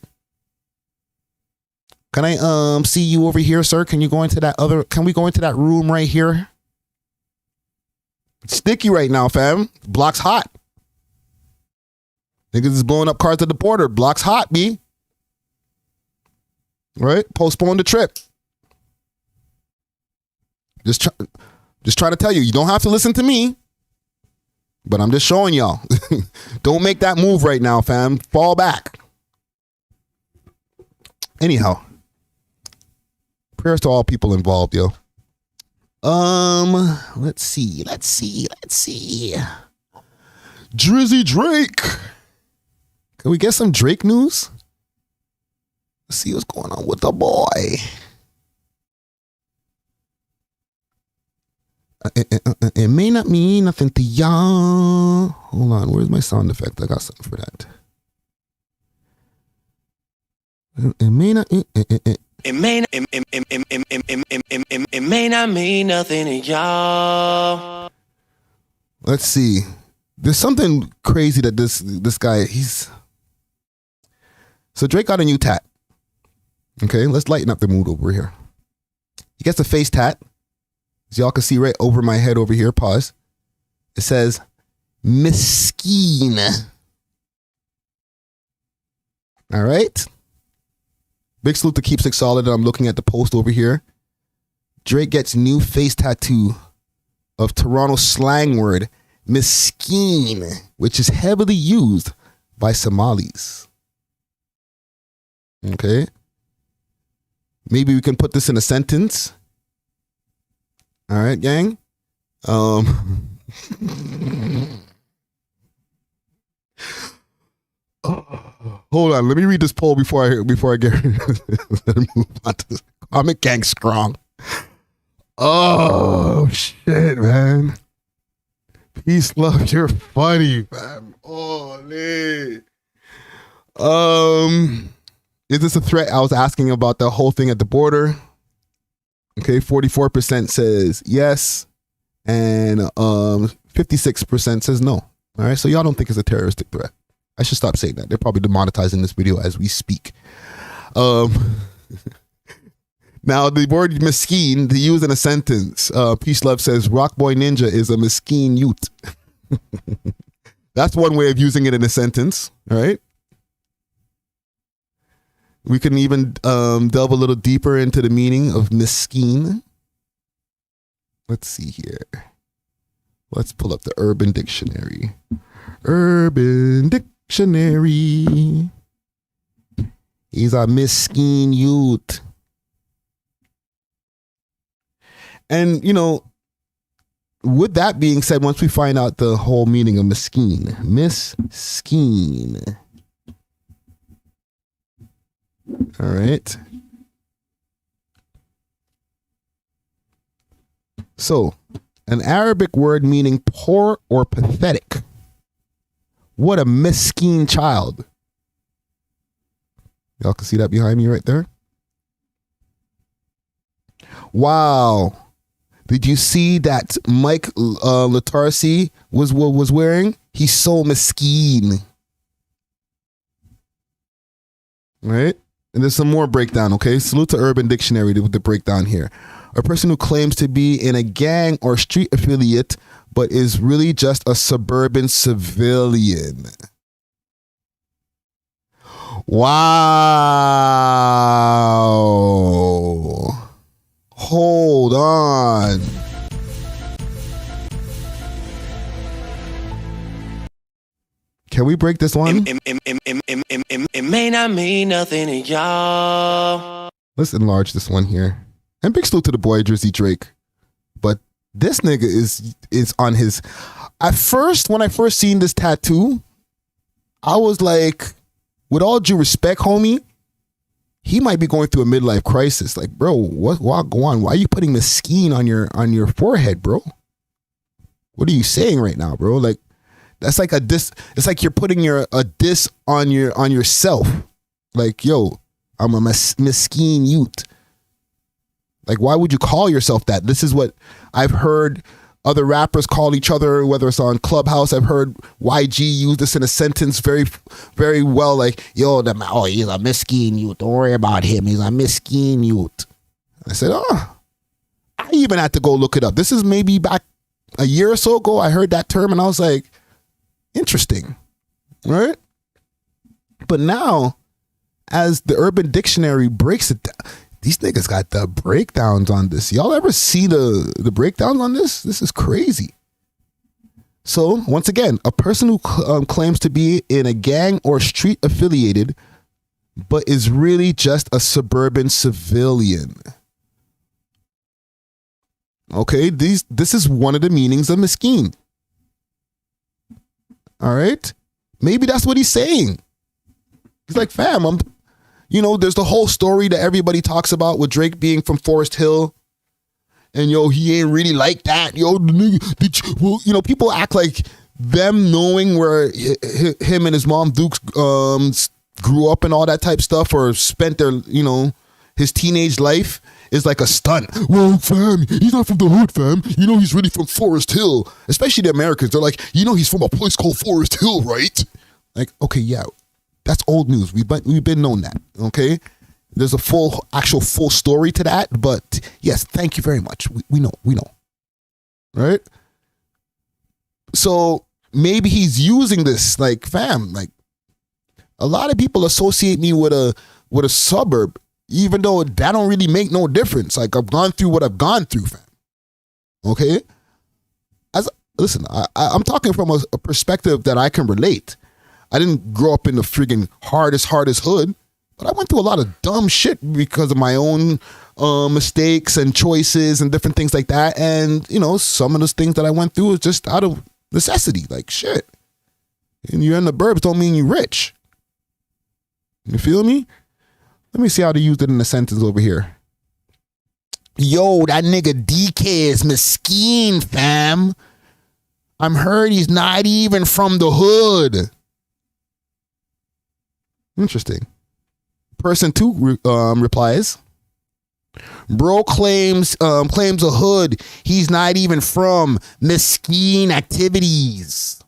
can I see you over here, sir? Can we go into that room right here? It's sticky right now, fam. Block's hot. Niggas is blowing up cars at the border. Block's hot, B. Right? Postpone the trip. Just trying to tell you, you don't have to listen to me. But I'm just showing y'all. Don't make that move right now, fam. Fall back. Anyhow. Prayers to all people involved, yo. Let's see. Drizzy Drake. Can we get some Drake news? Let's see what's going on with the boy. It may not mean nothing to y'all. Hold on, where's my sound effect? I got something for that. It may not. It may not mean nothing to y'all. Let's see. There's something crazy that this guy, so Drake got a new tat. Okay, let's lighten up the mood over here. He gets a face tat. As y'all can see right over my head over here, pause. It says, Miskeen. All right. Big salute to Keep Six Solid. I'm looking at the post over here. Drake gets new face tattoo of Toronto slang word, Miskeen, which is heavily used by Somalis. Okay. Maybe we can put this in a sentence. All right, gang. Hold on, let me read this poll before I get let me move on to this. Comic Gang Strong. Oh shit, man. Peace, love, you're funny, man. Holy. Is this a threat? I was asking about the whole thing at the border. Okay, 44% says yes, and 56% says no. All right, so y'all don't think it's a terroristic threat. I should stop saying that. They're probably demonetizing this video as we speak. Now, the word Miskeen, to use in a sentence, Peace Love says, Rock Boy Ninja is a Miskeen youth. That's one way of using it in a sentence, all right? We can even delve a little deeper into the meaning of Miskeen. Let's see here. Let's pull up the Urban Dictionary. Urban Dictionary. He's a Miskeen youth. And, you know, with that being said, once we find out the whole meaning of Miskeen, all right. So, an Arabic word meaning poor or pathetic. What a Miskeen child. Y'all can see that behind me right there. Wow. Did you see that Mike Latarsi was wearing? He's so Miskeen. Right? And there's some more breakdown, okay? Salute to Urban Dictionary with the breakdown here. A person who claims to be in a gang or street affiliate, but is really just a suburban civilian. Wow. Hold on. Can we break this one? It may not mean nothing to y'all. Let's enlarge this one here. And big salute to the boy Drizzy Drake. But this nigga is on his... At first, when I first seen this tattoo, I was like, with all due respect, homie, he might be going through a midlife crisis. Like, bro, what go on? Why are you putting Miskeen on your forehead, bro? What are you saying right now, bro? Like, that's like a diss. It's like you're putting a diss on yourself. Like, yo, I'm a Miskeen youth. Like, why would you call yourself that? This is what I've heard other rappers call each other, whether it's on Clubhouse. I've heard YG use this in a sentence very, very well. Like, yo, he's a Miskeen youth. Don't worry about him. He's a Miskeen youth. I said, I even had to go look it up. This is maybe back a year or so ago. I heard that term and I was like, interesting, right? But now, as the Urban Dictionary breaks it down, these niggas got the breakdowns on this. Y'all ever see the breakdowns on this? This is crazy. So, once again, a person who claims to be in a gang or street affiliated, but is really just a suburban civilian. Okay, this is one of the meanings of Miskeen. All right? Maybe that's what he's saying. He's like, fam, there's the whole story that everybody talks about with Drake being from Forest Hill. And, he ain't really like that. People act like them knowing where him and his mom, Dukes, grew up and all that type stuff or spent their, his teenage life is like a stunt. Well, fam, he's not from the hood, fam. He's really from Forest Hill. Especially the Americans. They're like, he's from a place called Forest Hill, right? Like, okay, yeah. That's old news. We've been known that, okay? There's a full story to that, but yes, thank you very much. We know, right? So maybe he's using this, like, fam, like, a lot of people associate me with a suburb, even though that don't really make no difference. Like, I've gone through what I've gone through, fam. Okay? Listen, I'm talking from a perspective that I can relate. I didn't grow up in the friggin' hardest hood, But I went through a lot of dumb shit because of my own mistakes and choices and different things like that. And, you know, some of those things that I went through was just out of necessity. Like, shit. And you're in the burbs don't mean you're rich. You feel me? Let me see how to use it in a sentence over here. Yo, that nigga DK is Miskeen, fam. I'm heard he's not even from the hood. Interesting. Person 2 replies, bro claims a hood he's not even from. Miskeen activities.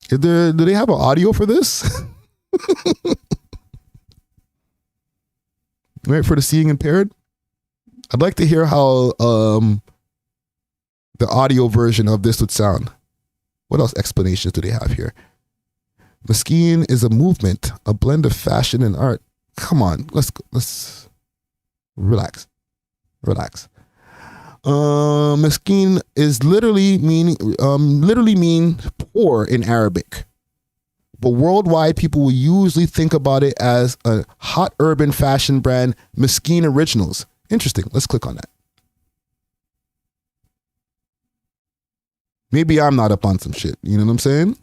Do they have an audio for this? Right, for the seeing impaired? I'd like to hear how the audio version of this would sound. What else explanations do they have here? Miskeen is a movement, a blend of fashion and art. Come on, let's relax. Miskeen is literally mean poor in Arabic. But worldwide, people will usually think about it as a hot urban fashion brand, Miskeen Originals. Interesting. Let's click on that. Maybe I'm not up on some shit. You know what I'm saying?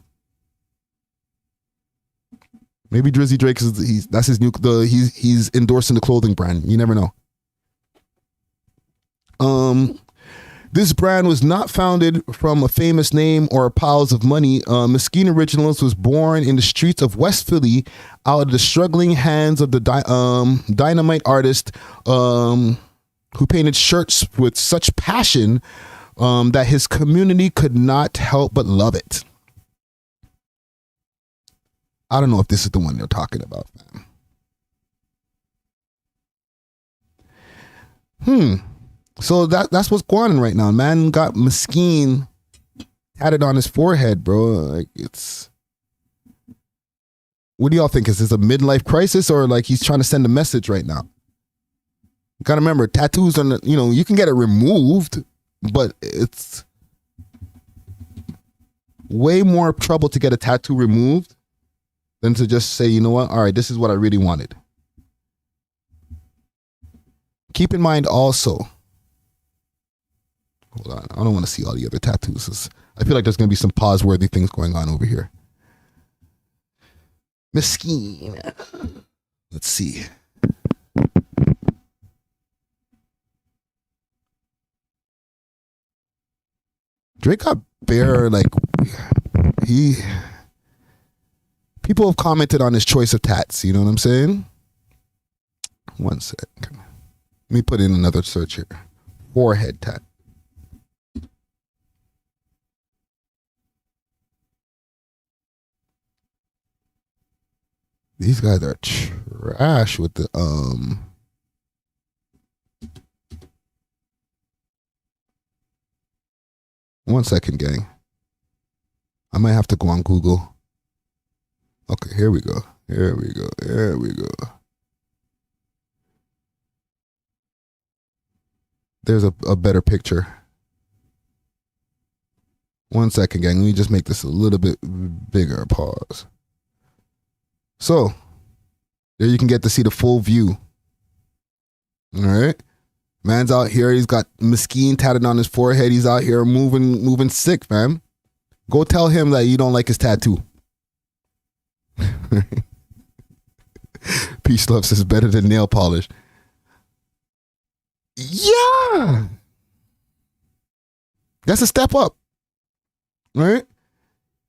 Maybe Drizzy Drake that's his new. He's endorsing the clothing brand. You never know. This brand was not founded from a famous name or piles of money. Miskeen Originals was born in the streets of West Philly out of the struggling hands of the dynamite artist who painted shirts with such passion that his community could not help but love it. I don't know if this is the one they're talking about, man. So that's what's going on right now. Man got Miskeen tatted on his forehead, bro. Like, it's. What do y'all think? Is this a midlife crisis or like he's trying to send a message right now? You gotta remember, tattoos on you can get it removed, but it's way more trouble to get a tattoo removed than to just say, you know what? All right, this is what I really wanted. Keep in mind also. Hold on, I don't want to see all the other tattoos. I feel like there's going to be some pause-worthy things going on over here. Miskeen. Let's see. Drake got bare, like, people have commented on his choice of tats, you know what I'm saying? One sec. Let me put in another search here. Forehead tat. These guys are trash with the One second, gang. I might have to go on Google. Okay, here we go. There's a better picture. One second, gang. Let me just make this a little bit bigger. Pause. So, there you can get to see the full view. All right. Man's out here. He's got Miskeen tatted on his forehead. He's out here moving sick, fam. Go tell him that you don't like his tattoo. Peace Love says better than nail polish. Yeah. That's a step up. Right?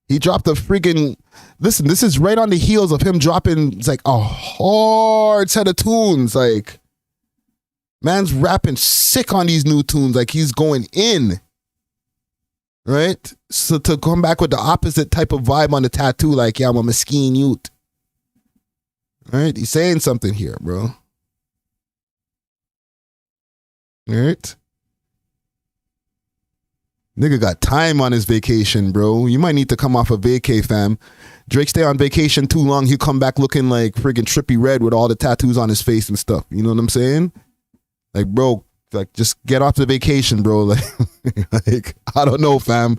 He dropped a freaking, listen, this is right on the heels of him dropping, it's like a hard set of tunes. Like, man's rapping sick on these new tunes. Like, he's going in. Right? So to come back with the opposite type of vibe on the tattoo, like, yeah, I'm a Miskeen youth. Right? He's saying something here, bro. Right? Nigga got time on his vacation, bro. You might need to come off a vacay, fam. Drake stay on vacation too long, he'll come back looking like friggin' Trippy Red with all the tattoos on his face and stuff. You know what I'm saying? Like, bro, Like, just get off the vacation, bro. Like, I don't know, fam.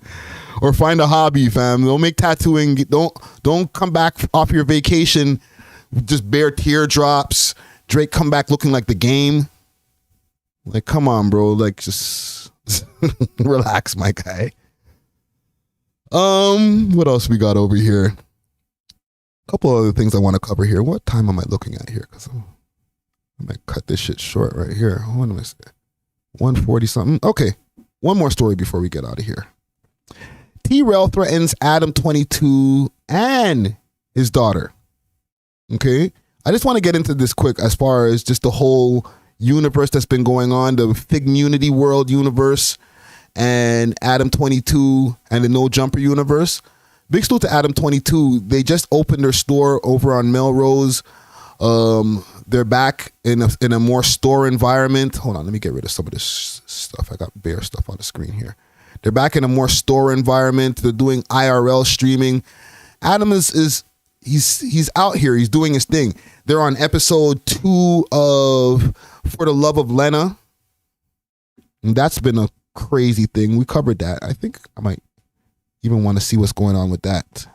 Or find a hobby, fam. Don't make tattooing. Don't come back off your vacation with just bare teardrops. Drake come back looking like the Game. Like, come on, bro. Like, just relax, my guy. What else we got over here? A couple other things I want to cover here. What time am I looking at here? Because I might cut this shit short right here. What am I saying? 140 something. Okay, one more story before we get out of here. Trell threatens Adam 22 and his daughter. Okay, I just want to get into this quick as far as just the whole universe that's been going on, the Figmunity world universe, and Adam 22 and the No Jumper universe. Big salute to Adam 22. They just opened their store over on Melrose. They're back in a more store environment. Hold on, let me get rid of some of this stuff. I got bare stuff on the screen here. They're back in a more store environment. They're doing IRL streaming. Adam he's out here. He's doing his thing. They're on episode 2 of For the Love of Lena. And that's been a crazy thing. We covered that. I think I might even want to see what's going on with that.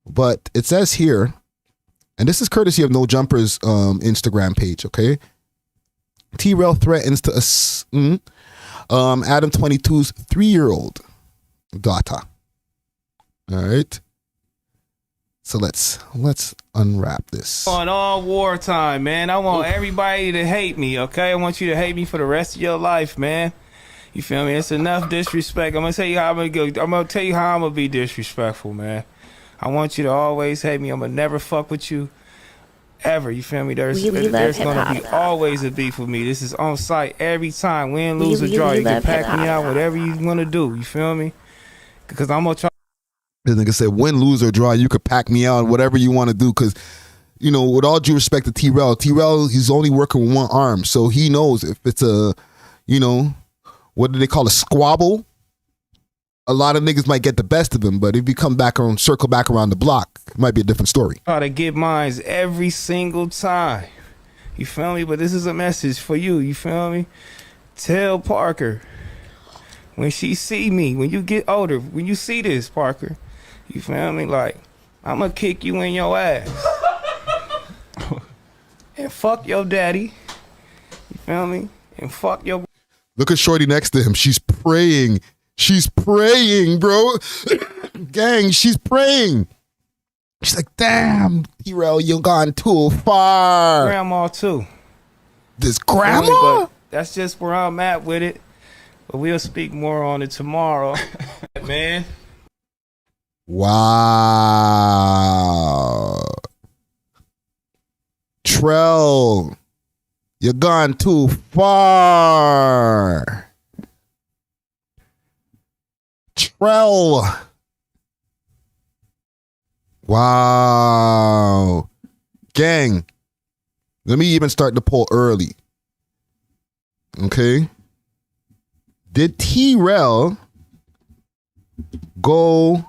But it says here, and this is courtesy of No Jumper's Instagram page, okay? Trell threatens to Adam 22's 3-year-old daughter. All right. So let's unwrap this. On all wartime, man. I want everybody to hate me, okay? I want you to hate me for the rest of your life, man. You feel me? It's enough disrespect. I'm gonna tell you how I'm gonna go. I'm gonna tell you how I'm gonna be disrespectful, man. I want you to always hate me. I'm gonna never fuck with you ever. You feel me? There's gonna be always a beef with me. This is on site every time. Win, lose, or draw. You can pack me out, whatever you want to do. You feel me? Because I'm gonna try. This nigga said, win, lose, or draw, you could pack me out, whatever you want to do. Because, you know, with all due respect to Trell, he's only working with one arm. So he knows if it's a, you know, what do they call a squabble? A lot of niggas might get the best of him, but if you come back around, circle back around the block, it might be a different story. Try to get mines every single time. You feel me? But this is a message for you. You feel me? Tell Parker, when she see me, when you get older, when you see this, Parker, you feel me? Like, I'm gonna kick you in your ass. And fuck your daddy. You feel me? And fuck your... Look at Shorty next to him. She's praying. She's praying, bro. Gang, she's praying. She's like, damn, Trell, you gone too far. Grandma, too. This grandma? But that's just where I'm at with it. But we'll speak more on it tomorrow. Man. Wow. Trell, you gone too far. Trell. Wow. Gang, let me even start the poll early. Okay. Did Trell go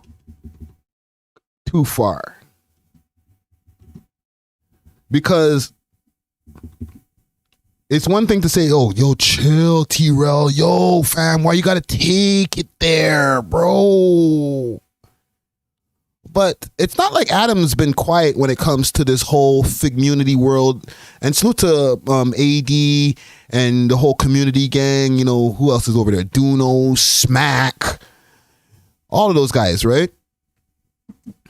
too far? Because it's one thing to say, oh, yo, chill, Trell. Yo, fam, why you gotta take it there, bro? But it's not like Adam's been quiet when it comes to this whole Figmunity world. And salute to AD and the whole community gang. You know, who else is over there? Duno, Smack, all of those guys, right?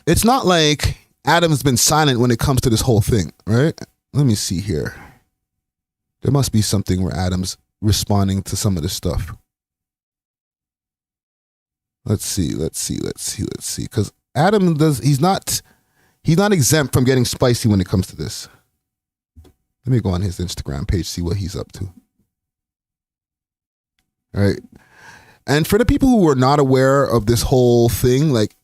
It's not like Adam's been silent when it comes to this whole thing, right? Let me see here. There must be something where Adam's responding to some of this stuff. Let's see. Because Adam he's not exempt from getting spicy when it comes to this. Let me go on his Instagram page, see what he's up to. All right. And for the people who were not aware of this whole thing, like,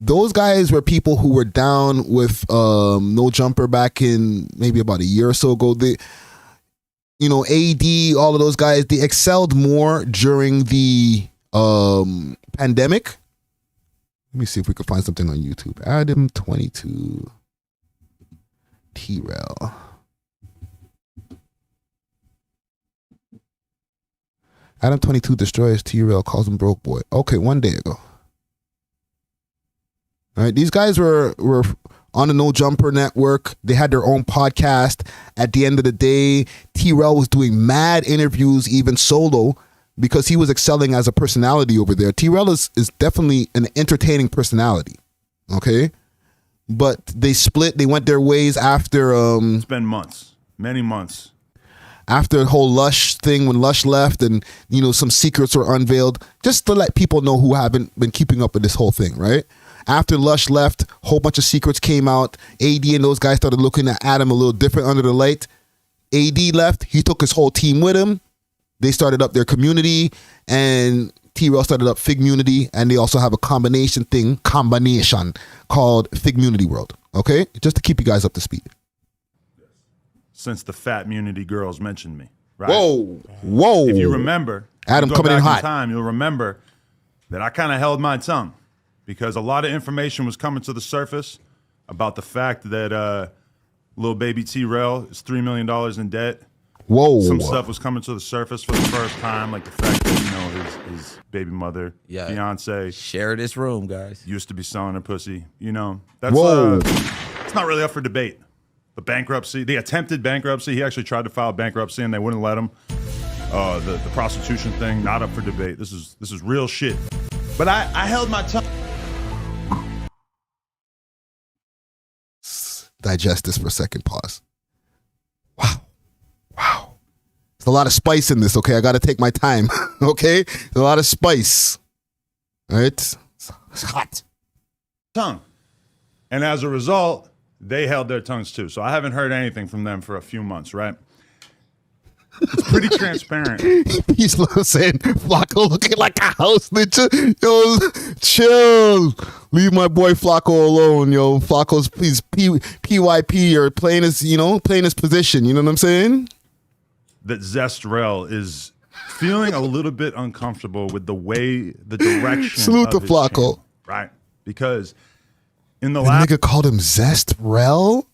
those guys were people who were down with No Jumper back in maybe about a year or so ago. They, you know, AD, all of those guys, they excelled more during the pandemic. Let me see if we can find something on YouTube. Adam 22 Trell. Adam 22 destroys T-Rail, calls him broke boy. Okay, one day ago. All right, these guys were on the No Jumper Network. They had their own podcast. At the end of the day, T-Rail was doing mad interviews, even solo, because he was excelling as a personality over there. T-Rail is definitely an entertaining personality. Okay? But they split. They went their ways after... it's been months. Many months. After the whole Lush thing, when Lush left and, you know, some secrets were unveiled, just to let people know who haven't been keeping up with this whole thing, right? After Lush left, a whole bunch of secrets came out. AD and those guys started looking at Adam a little different under the light. AD left. He took his whole team with him. They started up their community, and T-Rail started up Figmunity, and they also have a combination called Figmunity World. Okay? Just to keep you guys up to speed. Since the Fat Munity girls mentioned me. Right? Whoa. If you remember, Adam coming in hot. Time, you'll remember that I kind of held my tongue because a lot of information was coming to the surface about the fact that little baby T-Rail is $3 million in debt. Whoa. Some stuff was coming to the surface for the first time, like the fact that, you know, his baby mother, fiance, share this room, guys, used to be selling her pussy. You know, that's it's not really up for debate. The bankruptcy, the attempted bankruptcy, he actually tried to file bankruptcy and they wouldn't let him. The prostitution thing, not up for debate. This is real shit. But I held my tongue. Digest this for a second. Pause. Wow. There's a lot of spice in this, okay? I got to take my time, okay? There's a lot of spice. All right? It's hot. Tongue. And as a result, they held their tongues too. So I haven't heard anything from them for a few months, right? It's pretty transparent. He's saying, Flacco looking like a house ninja. Yo, chill. Leave my boy Flacco alone, yo. Flacco's please PYP or playing his position. You know what I'm saying? That Zestrel is feeling a little bit uncomfortable with the direction. Salute to Flacco. Channel, right? Because in the last nigga called him Zestrel.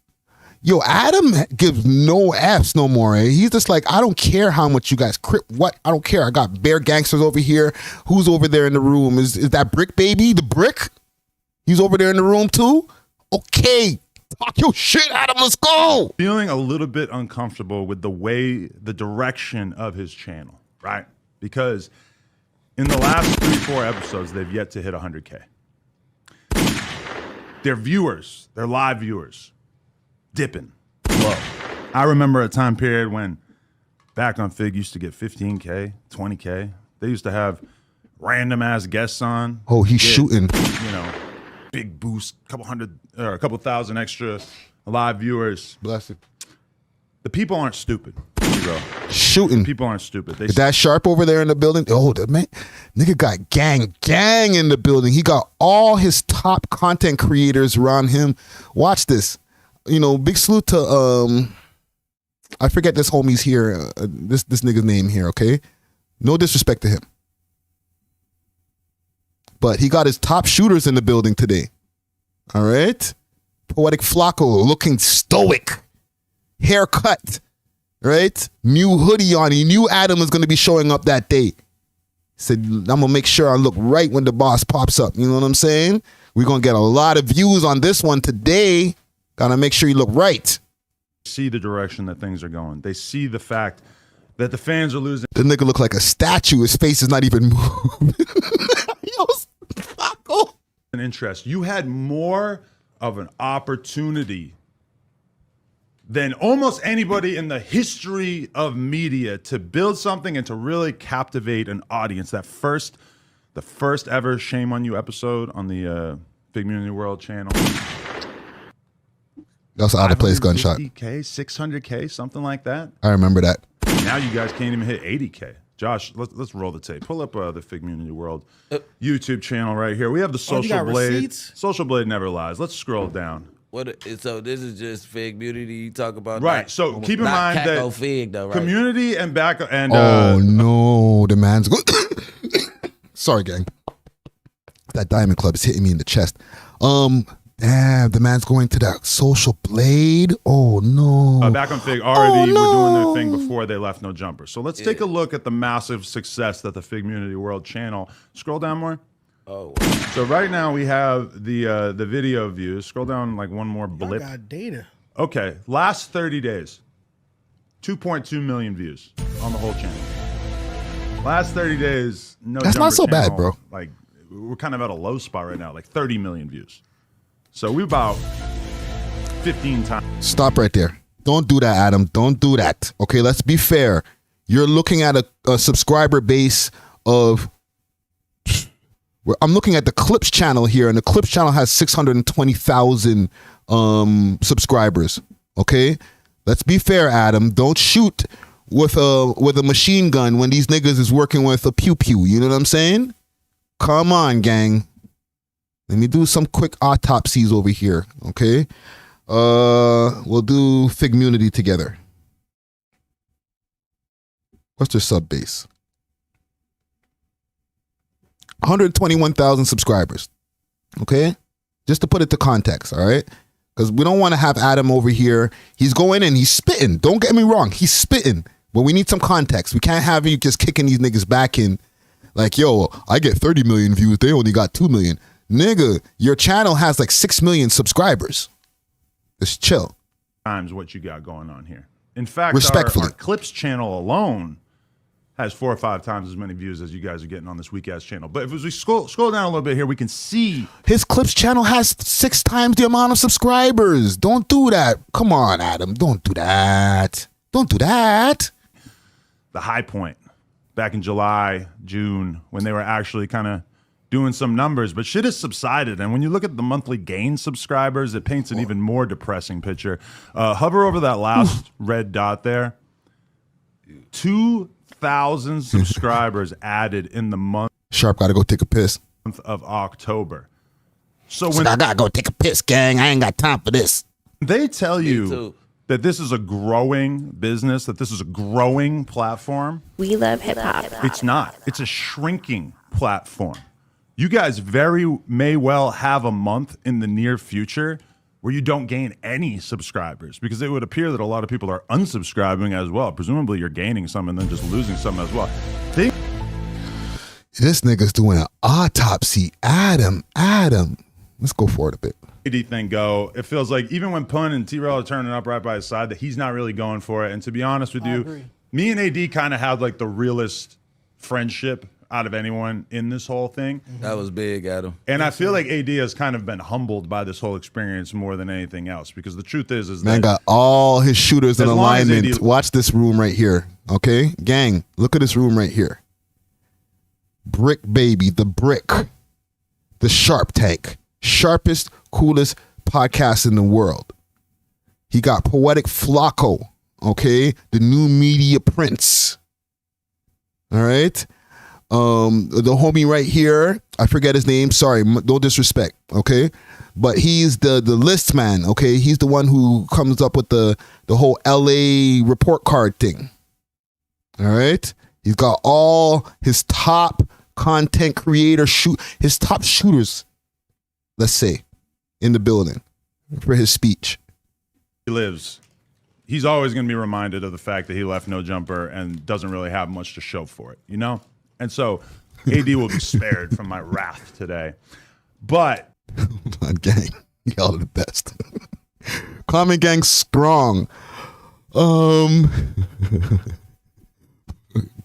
Yo, Adam gives no F's no more. Eh? He's just like, I don't care how much you guys crip. What? I don't care. I got bear gangsters over here. Who's over there in the room? Is that Brick baby? The Brick? He's over there in the room too? Okay. Talk your shit, Adam. Let's go. Feeling a little bit uncomfortable with the direction of his channel, right? Because in the last 3-4 episodes, they've yet to hit 100K. Their viewers, their live viewers, dipping low. I remember a time period when Back on Fig used to get 15K, 20K. They used to have random ass guests on. Oh, he's shooting. You know, big boost, a couple thousand extra live viewers. Bless it. The people aren't stupid, bro. Shooting. People aren't stupid. Is that Sharp over there in the building? Oh, the man, nigga got gang in the building. He got all his top content creators around him. Watch this. You know, big salute to I forget this homie's here. This nigga's name here. Okay, no disrespect to him, but he got his top shooters in the building today. All right, Poetic Flacco looking stoic, haircut, right? New hoodie on. He knew Adam was going to be showing up that day. He said, "I'm gonna make sure I look right when the boss pops up." You know what I'm saying? We're gonna get a lot of views on this one today. Gotta make sure you look right. See the direction that things are going. They see the fact that the fans are losing. The nigga look like a statue. His face is not even moving. Yo, Flacco. An interest. You had more of an opportunity than almost anybody in the history of media to build something and to really captivate an audience. The first ever Shame on You episode on the Figmunity World channel. That's an out of place gunshot. 50K, 600K, something like that. I remember that. Now you guys can't even hit 80K. Josh, let's roll the tape. Pull up the Figmunity World YouTube channel right here. We have the Social Blade. Receipts? Social Blade never lies. Let's scroll down. So this is just Figmunity you talk about, right? So keep in mind that Fig, though, right? Community and back and oh no, the man's good. Sorry, gang. That Diamond Club is hitting me in the chest. Damn, the man's going to that Social Blade. Oh no. Back on Fig already were doing their thing before they left No Jumper. So let's take a look at the massive success that the Figmunity World channel. Scroll down more. Oh. So right now we have the video views. Scroll down like one more blip. I got data. Okay, last 30 days, 2.2 million views on the whole channel. Last 30 days, No That's Jumper not so bad, channel, bro. Like we're kind of at a low spot right now, like 30 million views. So we about 15 times. Stop right there. Don't do that, Adam. Don't do that. Okay, let's be fair. You're looking at a subscriber base of... I'm looking at the Clips channel here, and the Clips channel has 620,000 subscribers. Okay? Let's be fair, Adam. Don't shoot with a machine gun when these niggas is working with a pew-pew. You know what I'm saying? Come on, gang. Let me do some quick autopsies over here. Okay? We'll do Figmunity together. What's their sub base? 121,000 subscribers. Okay? Just to put it to context, all right? Because we don't want to have Adam over here. He's going in, he's spitting. Don't get me wrong, he's spitting. But we need some context. We can't have you just kicking these niggas back in. Like, yo, I get 30 million views. They only got 2 million. Nigga, your channel has like 6 million subscribers. Just chill. Times what you got going on here. In fact, Respectfully. our Clips channel alone has 4 or 5 times as many views as you guys are getting on this weak ass channel. But if we scroll down a little bit here, we can see his Clips channel has 6 times the amount of subscribers. Don't do that. Come on, Adam. Don't do that. Don't do that. the high point back in July, June, when they were actually kind of doing some numbers, but shit has subsided. And when you look at the monthly gain subscribers, it paints an even more depressing picture. Hover over that last red dot there. 2,000 subscribers added in the month. Sharp gotta go take a piss. Of October. So when I gotta go take a piss, gang. I ain't got time for this. They tell you that this is a growing business, that this is a growing platform. We love hip hop. It's not. It's a shrinking platform. You guys may well have a month in the near future where you don't gain any subscribers, because it would appear that a lot of people are unsubscribing as well. Presumably you're gaining some and then just losing some as well. This nigga's doing an autopsy. Adam. Let's go for it a bit. AD thing go. It feels like even when Pun and Trell are turning up right by his side, that he's not really going for it. And to be honest with you, me and AD kind of had like the realest friendship out of anyone in this whole thing. That was big, Adam. And I feel like AD has kind of been humbled by this whole experience more than anything else, because the truth is man that got all his shooters in as long as alignment. AD Watch this room right here. Okay, gang, look at this room right here. Brick baby, the brick, the Sharp Tank, sharpest, coolest podcast in the world. He got Poetic Flacco, okay, the new media prince. All right, the homie right here, I forget his name. Sorry, no disrespect, okay, but he's the list man, okay. He's the one who comes up with the whole LA report card thing. All right, he's got all his top content creator his top shooters, let's say, in the building for his speech. he lives, he's always going to be reminded of the fact that he left No Jumper and doesn't really have much to show for it, you know? And so AD will be spared from my wrath today. But gang, y'all are the best. Comment gang strong.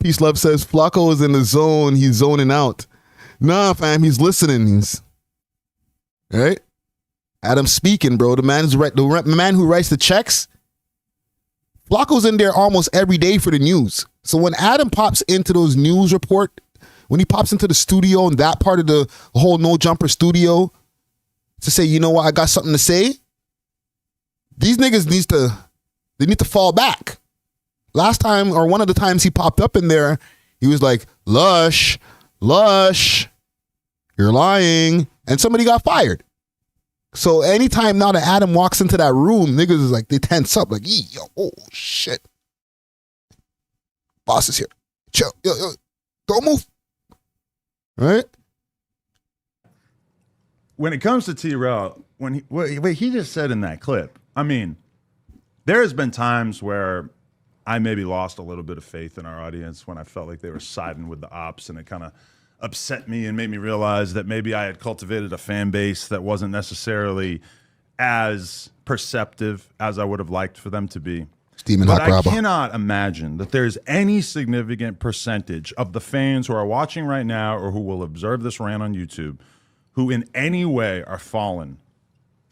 Peace Love says Flacco is in the zone. He's zoning out. Nah, fam, he's listening. He's all right. Adam speaking, bro. The man is right. The man who writes the checks. Flacco's in there almost every day for the news. So when Adam pops into those news report, when he pops into the studio and that part of the whole No Jumper studio to say, you know what, I got something to say. These niggas need to fall back. Last time, or one of the times he popped up in there, he was like, Lush, you're lying. And somebody got fired. So anytime now that Adam walks into that room, niggas is like, they tense up, like, yo, oh shit. Boss is here. Chill, yo, don't move. Right? when it comes to Trell, when he just said in that clip, I mean, there has been times where I maybe lost a little bit of faith in our audience when I felt like they were siding with the ops, and it kind of upset me and made me realize that maybe I had cultivated a fan base that wasn't necessarily as perceptive as I would have liked for them to be. But I cannot imagine that there's any significant percentage of the fans who are watching right now or who will observe this rant on YouTube who in any way are fallen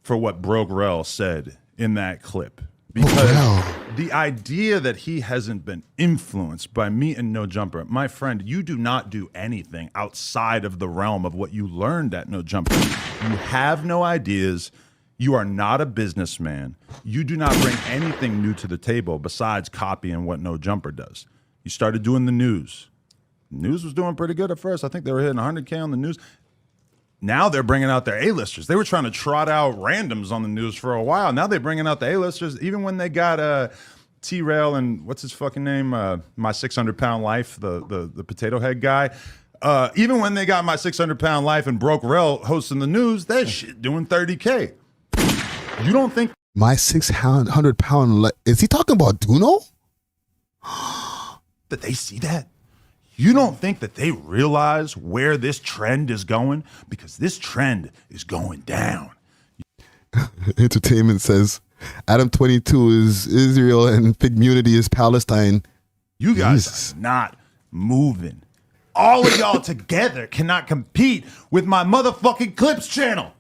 for what Broke Rel said in that clip. Because the idea that he hasn't been influenced by me and No Jumper, my friend, you do not do anything outside of the realm of what you learned at No Jumper. You have no ideas. You are not a businessman. You do not bring anything new to the table besides copying what No Jumper does. You started doing the news. News was doing pretty good at first. I think they were hitting 100K on the news. Now they're bringing out their A-listers. They were trying to trot out randoms on the news for a while. Now they're bringing out the A-listers. Even when they got T-Rail and what's his fucking name? My 600-Pound Life, the potato head guy. Even when they got My 600-Pound Life and Broke Rel hosting the news, that shit doing 30K. You don't think My 600-pound is he talking about Duno? that they see that? You don't think that they realize where this trend is going? Because this trend is going down. Entertainment says Adam 22 is Israel and Figmunity is Palestine. You guys are not moving. All of y'all together cannot compete with my motherfucking Clips channel.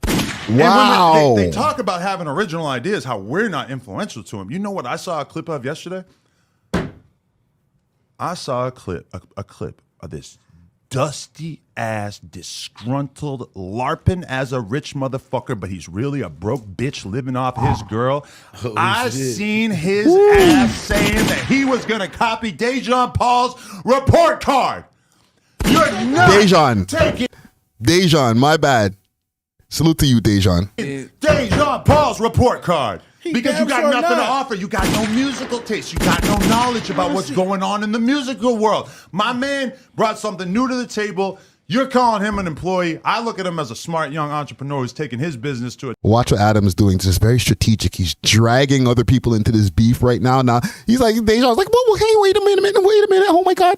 Wow. And when they talk about having original ideas, how we're not influential to them. You know what I saw a clip of yesterday? I saw a clip of this dusty ass, disgruntled, LARPing as a rich motherfucker, but he's really a broke bitch living off his girl. I seen his ass saying that he was gonna copy Dejan Paul's report card. You're not Dejan, my bad. Salute to you, Dejan. Dejan Paul's report card. Because you got nothing to offer. You got no musical taste. You got no knowledge about what's going on in the musical world. My man brought something new to the table. You're calling him an employee. I look at him as a smart young entrepreneur who's taking his business to it. Watch what Adam's doing. This is very strategic. He's dragging other people into this beef right now. Now he's like, Dejan's like, well, hey, wait a minute. Oh my God.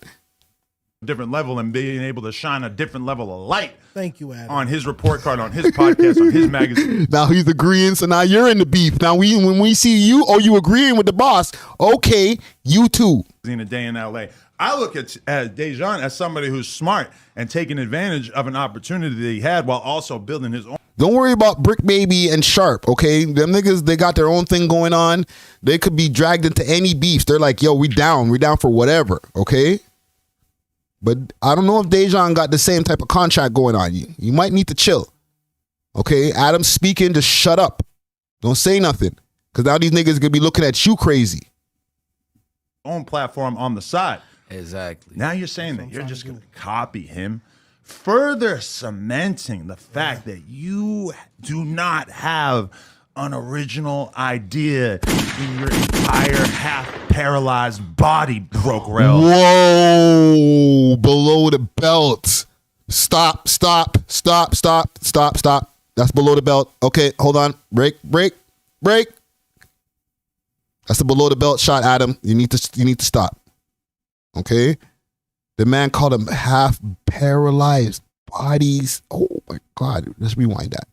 Different level and being able to shine a different level of light. Thank you, Adam. On his report card, on his podcast, on his magazine. Now he's agreeing, so now you're in the beef. Now when we see you, you agreeing with the boss. Okay, you too. In a day in LA. I look at Dejan as somebody who's smart and taking advantage of an opportunity that he had while also building his own. Don't worry about Brick Baby and Sharp, okay? Them niggas, they got their own thing going on. They could be dragged into any beefs. They're like, yo, we down for whatever, okay? But I don't know if Dejan got the same type of contract going on. You might need to chill. Okay? Adam's speaking, just shut up. Don't say nothing. Because now these niggas going to be looking at you crazy. Own platform on the side. Exactly. Now you're saying that you're just going to copy him, further cementing the fact that you do not have an original idea in your entire half-paralyzed body, Broke Rel. Whoa, below the belt. Stop. That's below the belt. Okay, hold on. Break. That's the below the belt shot, Adam. You need to stop. Okay? The man called him half-paralyzed bodies. Oh, my God. Let's rewind that.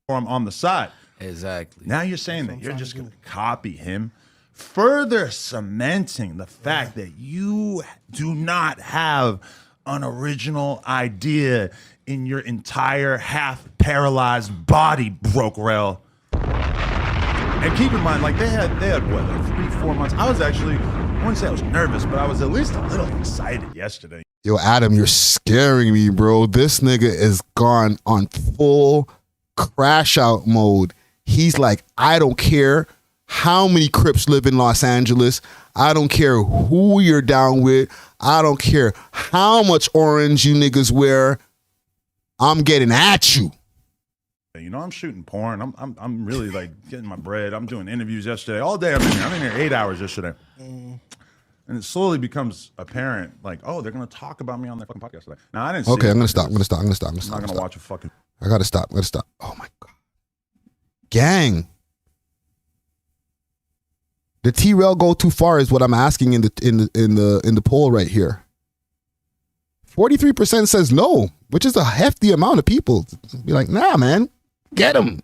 On the side. Exactly. Now you're saying that you're just going to copy him, further cementing the fact that you do not have an original idea in your entire half-paralyzed body, Broke Rel. And keep in mind, like they had what, like 3-4 months. I wouldn't say I was nervous, but I was at least a little excited yesterday. Yo, Adam, you're scaring me, bro. This nigga is gone on full crash out mode. He's like, I don't care how many Crips live in Los Angeles. I don't care who you're down with. I don't care how much orange you niggas wear. I'm getting at you. You know, I'm shooting porn. I'm really like getting my bread. I'm doing interviews yesterday. All day I'm in here 8 hours yesterday. And it slowly becomes apparent, like, oh, they're going to talk about me on their fucking podcast today. Now, I didn't see Okay, it. I'm going to stop. I'm not going to watch a fucking... I got to stop. Oh, my God. Gang. Did Trell go too far? Is what I'm asking in the poll right here. 43% says no, which is a hefty amount of people. Be like, nah, man, get him.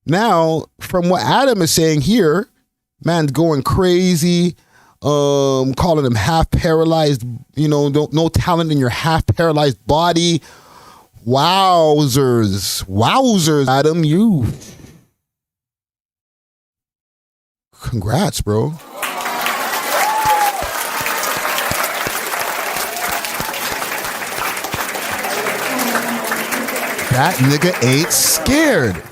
Now, from what Adam is saying here, man's going crazy, calling him half paralyzed. No talent in your half paralyzed body. Wowzers, Adam, you. Congrats, bro. That nigga ain't scared.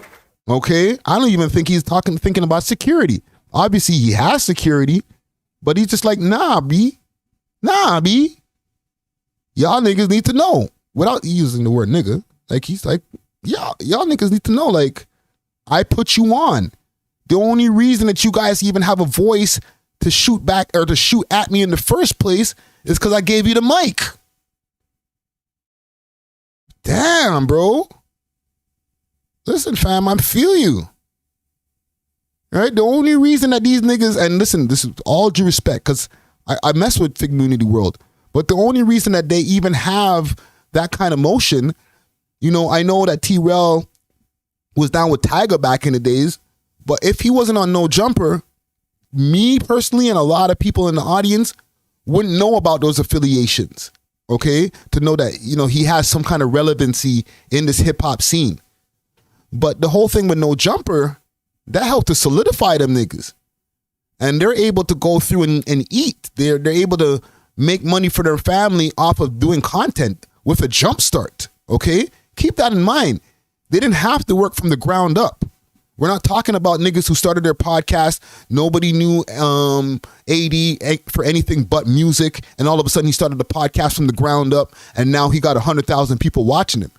Okay? I don't even think he's thinking about security. Obviously, he has security, but he's just like, nah, B. Y'all niggas need to know. Without using the word nigga. Like, he's like, y'all niggas need to know, like, I put you on. The only reason that you guys even have a voice to shoot back or to shoot at me in the first place is because I gave you the mic. Damn, bro. Listen, fam, I feel you. All right? The only reason that these niggas, and listen, this is all due respect, because I mess with the community world, but the only reason that they even have that kind of motion, I know that Trell was down with Tiger back in the days, but if he wasn't on No Jumper, me personally and a lot of people in the audience wouldn't know about those affiliations, okay? To know that, he has some kind of relevancy in this hip-hop scene. But the whole thing with No Jumper, that helped to solidify them niggas. And they're able to go through and eat. They're able to make money for their family off of doing content with a jump start, okay? Keep that in mind. They didn't have to work from the ground up. We're not talking about niggas who started their podcast. Nobody knew AD for anything but music. And all of a sudden he started the podcast from the ground up. And now he got 100,000 people watching him.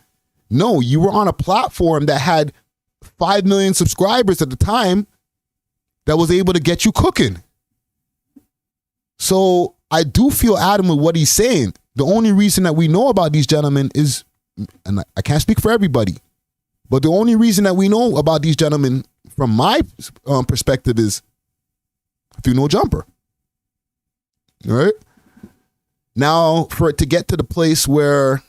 No, you were on a platform that had 5 million subscribers at the time that was able to get you cooking. So I do feel Adam with what he's saying. The only reason that we know about these gentlemen is, and I can't speak for everybody, but the only reason that we know about these gentlemen from my perspective is through No Jumper. All right? Now, for it to get to the place where,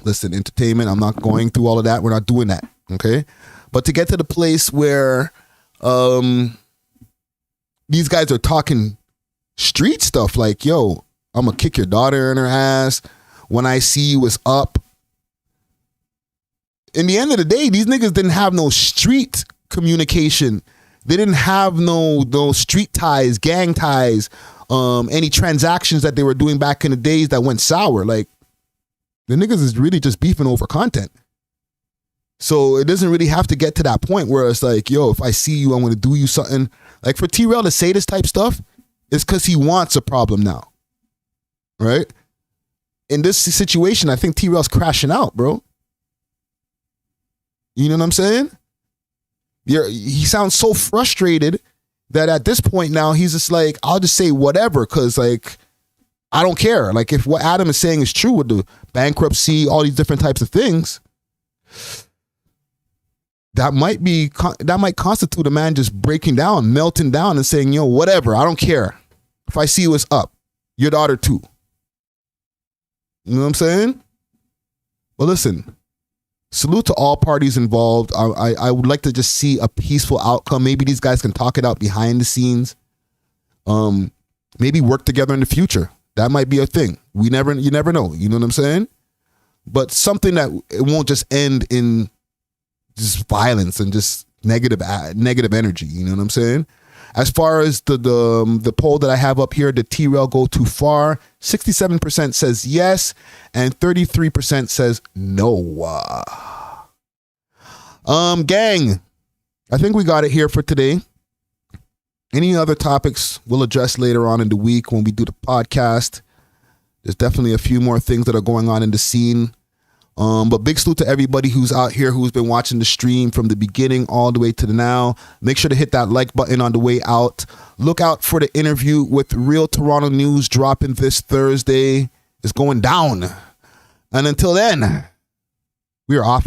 listen, entertainment, I'm not going through all of that. We're not doing that, okay? But to get to the place where these guys are talking street stuff like, yo, I'm going to kick your daughter in her ass. When I see you, it's up. In the end of the day, these niggas didn't have no street communication. They didn't have no street ties, gang ties, any transactions that they were doing back in the days that went sour. Like, the niggas is really just beefing over content. So it doesn't really have to get to that point where it's like, yo, if I see you, I'm going to do you something. Like, for Trell to say this type stuff, it's because he wants a problem now. Right? In this situation, I think Trell's crashing out, bro. You know what I'm saying? He sounds so frustrated that at this point now, he's just like, I'll just say whatever, because, like, I don't care. Like, if what Adam is saying is true with the bankruptcy, all these different types of things, that might constitute a man just breaking down, melting down and saying, yo, whatever, I don't care. If I see you, it's up. Your daughter too. You know what I'm saying? Well, listen, salute to all parties involved. I would like to just see a peaceful outcome. Maybe these guys can talk it out behind the scenes. Maybe work together in the future. That might be a thing. You never know. You know what I'm saying? But something that it won't just end in just violence and just negative energy. You know what I'm saying? As far as the poll that I have up here, did Trell go too far? 67% says yes, and 33% says no. Gang, I think we got it here for today. Any other topics we'll address later on in the week when we do the podcast. There's definitely a few more things that are going on in the scene. But big salute to everybody who's out here, who's been watching the stream from the beginning all the way to the now. Make sure to hit that like button on the way out. Look out for the interview with Real Toronto News dropping this Thursday. It's going down. And until then, we are off.